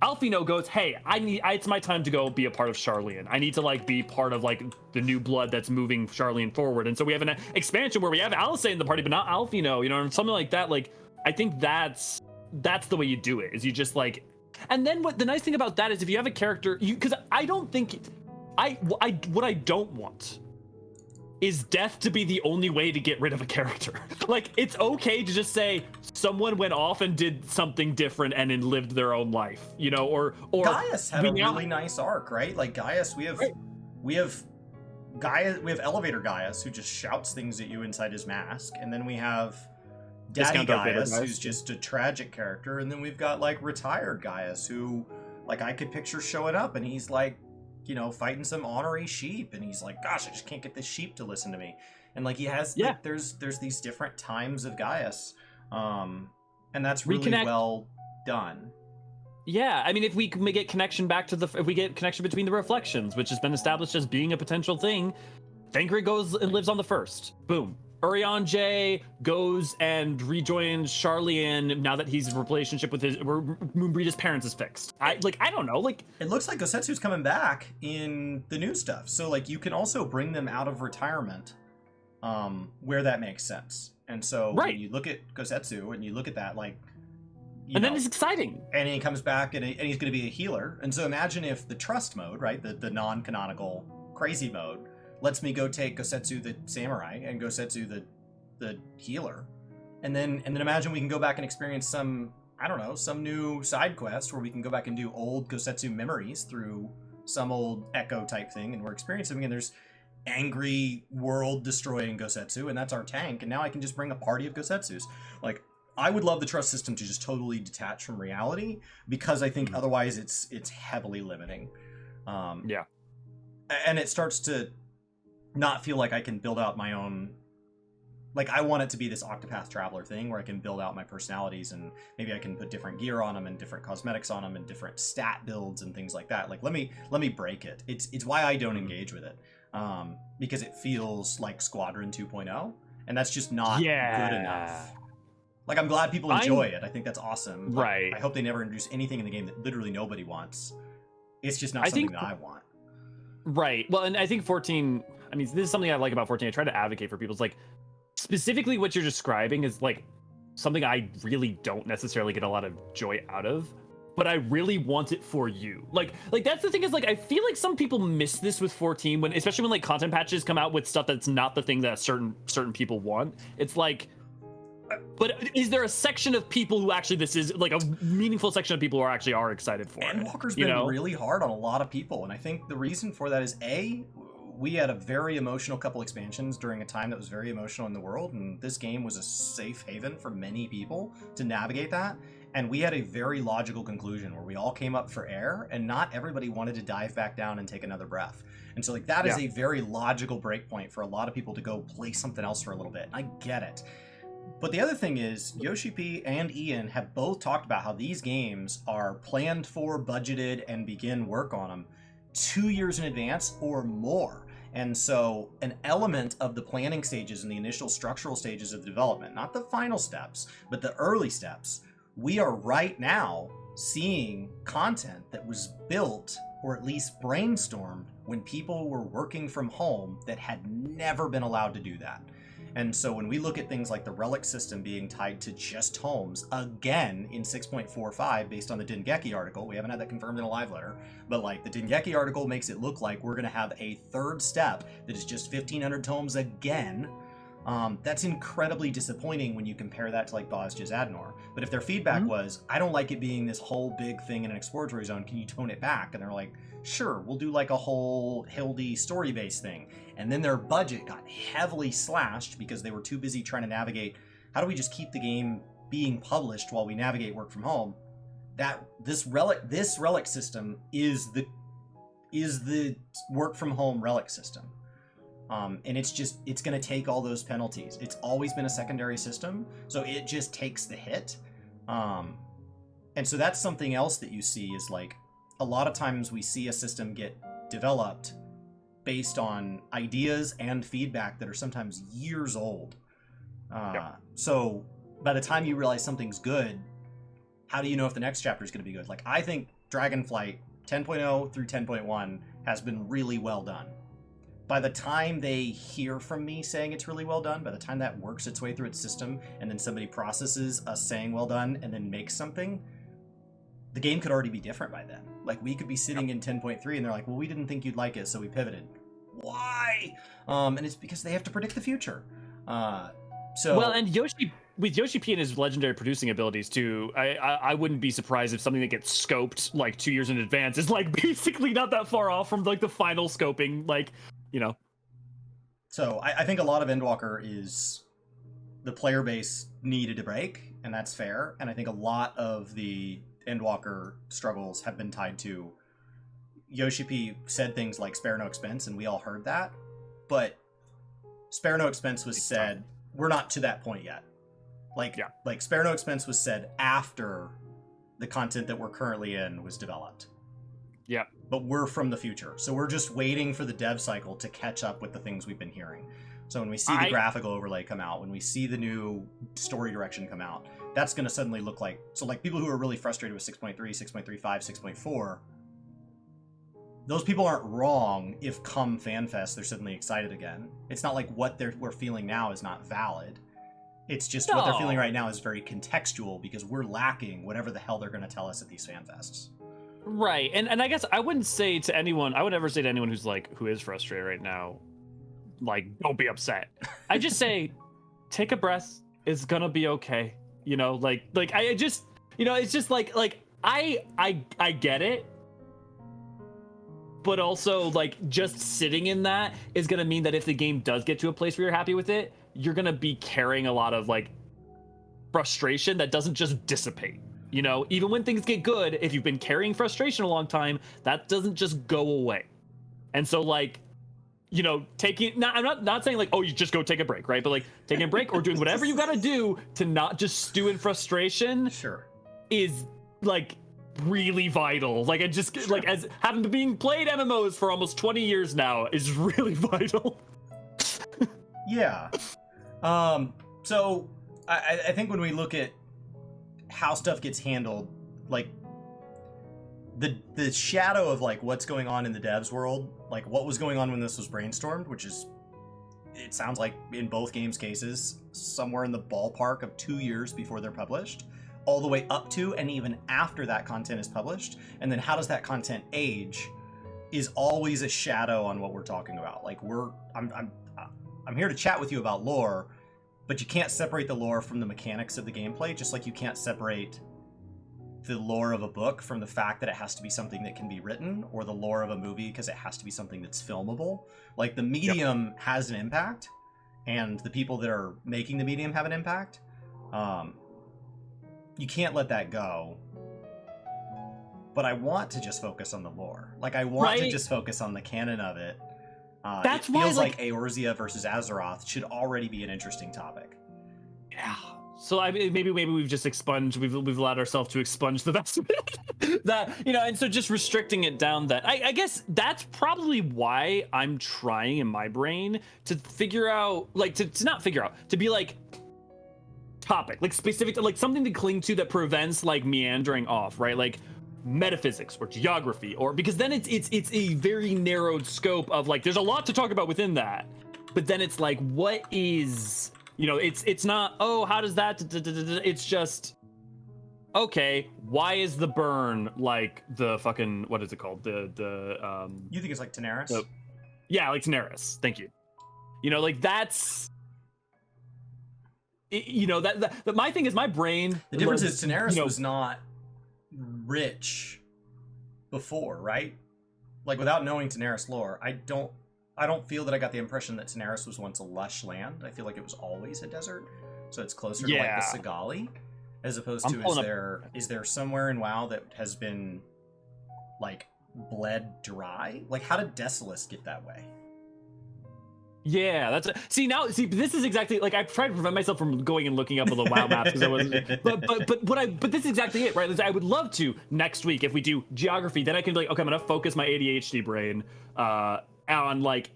Alphino goes, hey, it's my time to go be a part of Charlian. I need to like be part of like the new blood that's moving Charlian forward. And so we have an expansion where we have Alice in the party, but not Alphino, you know, and something like that. Like I think that's the way you do it, is you just like, and then what the nice thing about that is if you have a character, because I don't think what I don't want is death to be the only way to get rid of a character? Like, it's okay to just say someone went off and did something different and then lived their own life, you know, or Gaius had a really nice arc, right? Like Gaius, we have Gaius, we have Elevator Gaius who just shouts things at you inside his mask, and then we have Daddy Gaius, who's just a tragic character, and then we've got like retired Gaius who, like, I could picture showing up and he's like, you know, fighting some ornery sheep, and he's like, gosh, I just can't get this sheep to listen to me. And like he has, like, there's these different times of Gaius, and that's really well done. Yeah, I mean, if we can get connection back to if we get connection between the reflections, which has been established as being a potential thing, Thancred goes and lives on the first. Boom. Urian J goes and rejoins Charlian now that his relationship with Moonbreed's parents is fixed. I don't know. Like, it looks like Gosetsu's coming back in the new stuff. So like you can also bring them out of retirement, where that makes sense. And so when you look at Gosetsu and you look at that, like, then it's exciting. And he comes back and he's going to be a healer. And so imagine if the trust mode, right, the non-canonical crazy mode, lets me go take Gosetsu the samurai and Gosetsu the healer, and then imagine we can go back and experience some, I don't know, some new side quest where we can go back and do old Gosetsu memories through some old echo type thing, and we're experiencing, and there's angry world destroying Gosetsu, and that's our tank, and now I can just bring a party of Gosetsus. Like, I would love the trust system to just totally detach from reality, because I think otherwise it's heavily limiting. And it starts to not feel like I can build out my own, like, I want it to be this Octopath Traveler thing where I can build out my personalities, and maybe I can put different gear on them and different cosmetics on them and different stat builds and things like that. Like, let me break it. It's why I don't engage with it, because it feels like Squadron 2.0, and that's just not good enough. Like, I'm glad people enjoy it. I think that's awesome. Right. I hope they never introduce anything in the game that literally nobody wants. It's just not something that I want. Right. Well, and I think 14, I mean, this is something I like about 14. I try to advocate for people. It's like, specifically what you're describing is like something I really don't necessarily get a lot of joy out of, but I really want it for you. Like that's the thing, is like, I feel like some people miss this with 14, when, especially when like content patches come out with stuff that's not the thing that certain people want. It's like, but is there a section of people who actually, this is like a meaningful section of people who actually are excited for it? Endwalker's been really hard on a lot of people, and I think the reason for that is, we had a very emotional couple expansions during a time that was very emotional in the world, and this game was a safe haven for many people to navigate that. And we had a very logical conclusion where we all came up for air, and not everybody wanted to dive back down and take another breath. And so like that is a very logical breakpoint for a lot of people to go play something else for a little bit. And I get it. But the other thing is, Yoshi P and Ian have both talked about how these games are planned for, budgeted, and begin work on them 2 years in advance or more. And so an element of the planning stages and the initial structural stages of development, not the final steps, but the early steps, we are right now seeing content that was built, or at least brainstormed, when people were working from home that had never been allowed to do that. And so when we look at things like the relic system being tied to just homes, again in 6.45, based on the Dengeki article, we haven't had that confirmed in a live letter, but like the Dengeki article makes it look like we're going to have a third step that is just 1,500 tomes again. That's incredibly disappointing when you compare that to like Bosja's Adnor. But if their feedback was, I don't like it being this whole big thing in an exploratory zone, can you tone it back? And they're like, sure, we'll do like a whole Hildy story-based thing. And then their budget got heavily slashed because they were too busy trying to navigate, how do we just keep the game being published while we navigate work from home? That this relic system is the work from home relic system. And it's going to take all those penalties. It's always been a secondary system, so it just takes the hit. And so that's something else that you see, is like, a lot of times we see a system get developed based on ideas and feedback that are sometimes years old. So by the time you realize something's good, how do you know if the next chapter is going to be good? Like, I think Dragonflight 10.0 through 10.1 has been really well done. By the time they hear from me saying it's really well done, by the time that works its way through its system, and then somebody processes us saying well done and then makes something, the game could already be different by then. Like, we could be sitting in 10.3 and they're like, well, we didn't think you'd like it, so we pivoted. why? And it's because they have to predict the future. Well, and Yoshi P and his legendary producing abilities too, I wouldn't be surprised if something that gets scoped like 2 years in advance is like basically not that far off from like the final scoping, like, you know. So I think a lot of Endwalker is the player base needed to break, and that's fair. And I think a lot of the Endwalker struggles have been tied to Yoshi P said things like spare no expense, and we all heard that. But spare no expense was said, we're not to that point yet. Like spare no expense was said after the content that we're currently in was developed. Yeah. But we're from the future. So we're just waiting for the dev cycle to catch up with the things we've been hearing. So when we see the graphical overlay come out, when we see the new story direction come out, that's going to suddenly look like... So like people who are really frustrated with 6.3, 6.35, 6.4, those people aren't wrong if come FanFest they're suddenly excited again. It's not like what we're feeling now is not valid. It's just what they're feeling right now is very contextual because we're lacking whatever the hell they're going to tell us at these FanFests. Right. And I guess I wouldn't say to anyone, I would never say to anyone who is frustrated right now, like, don't be upset. I just say, take a breath. It's gonna be okay. You know, like I just, you know, it's just like I get it. But also, like, just sitting in that is gonna mean that if the game does get to a place where you're happy with it, you're gonna be carrying a lot of like frustration that doesn't just dissipate. You know, even when things get good, if you've been carrying frustration a long time, that doesn't just go away. And so, like, you know, I'm not saying like, oh, you just go take a break, right? But like taking a break or doing whatever you gotta do to not just stew in frustration, sure, is like really vital. Like, I just sure. Like, as having been played MMOs for almost 20 years now is really vital. Yeah. So I think when we look at how stuff gets handled, like the shadow of like what's going on in the devs world, like what was going on when this was brainstormed, which is, it sounds like in both games cases, somewhere in the ballpark of 2 years before they're published, all the way up to and even after that content is published. And then how does that content age is always a shadow on what we're talking about. Like I'm here to chat with you about lore, but you can't separate the lore from the mechanics of the gameplay, just like you can't separate the lore of a book from the fact that it has to be something that can be written, or the lore of a movie because it has to be something that's filmable. Like, the medium has an impact, and the people that are making the medium have an impact. You can't let that go. But I want to just focus on the lore. Like, I want to just focus on the canon of it. It feels like Eorzea versus Azeroth should already be an interesting topic. Yeah. So maybe we've just expunged. We've allowed ourselves to expunge the best of it. That, you know, and so just restricting it down. That I guess that's probably why I'm trying in my brain to figure out, like, to not figure out, to be like topic, like specific, like something to cling to that prevents like meandering off, right? Like metaphysics or geography, or because then it's a very narrowed scope of like there's a lot to talk about within that, but then it's like, what is, you know, it's not, oh, how does that, it's just, okay, why is the burn like the fucking, what is it called, the you think it's like Daenerys? Yeah, like Daenerys, thank you. You know, like that's, you know, that my thing is my brain, the difference is Daenerys was not rich before, right? Like, without knowing Daenerys lore, I don't feel that I got the impression that Daenerys was once a lush land. I feel like it was always a desert, so it's closer to like the Sagali, as opposed to is there somewhere in WoW that has been like bled dry? Like, how did Desolace get that way? Yeah, that's see this is exactly, like, I've tried to prevent myself from going and looking up on the WoW maps because I wasn't, but this is exactly it, right? I would love to next week, if we do geography, then I can be like, okay, I'm gonna focus my ADHD brain on like,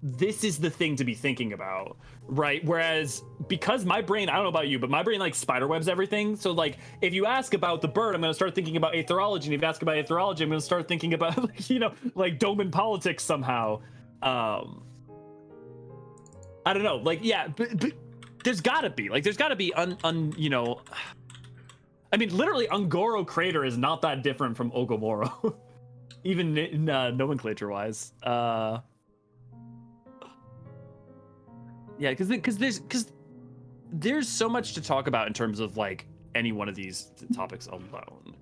this is the thing to be thinking about, right? Whereas because my brain, I don't know about you, but my brain like spiderwebs everything. So like, if you ask about the bird, I'm gonna start thinking about aetherology, and if you ask about aetherology, I'm gonna start thinking about like, you know, like Doman politics somehow. I don't know, like, yeah, but there's gotta be you know, I mean, literally Ungoro Crater is not that different from Ogomoro, even nomenclature wise. Yeah, because there's so much to talk about in terms of like any one of these topics alone.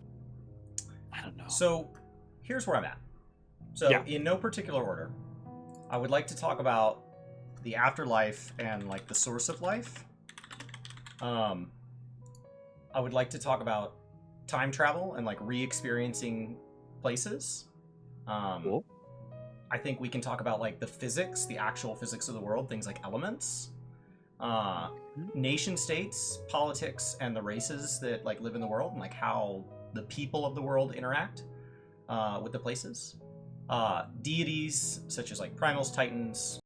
I don't know. So here's where I'm at. So Yeah. in no particular order, I would like to talk about the afterlife and like the source of life. I would like to talk about time travel and like re-experiencing places. Cool. I think we can talk about like the physics, the actual physics of the world, things like elements, nation states, politics, and the races that like live in the world, and like how the people of the world interact with the places. Deities such as like primals, titans,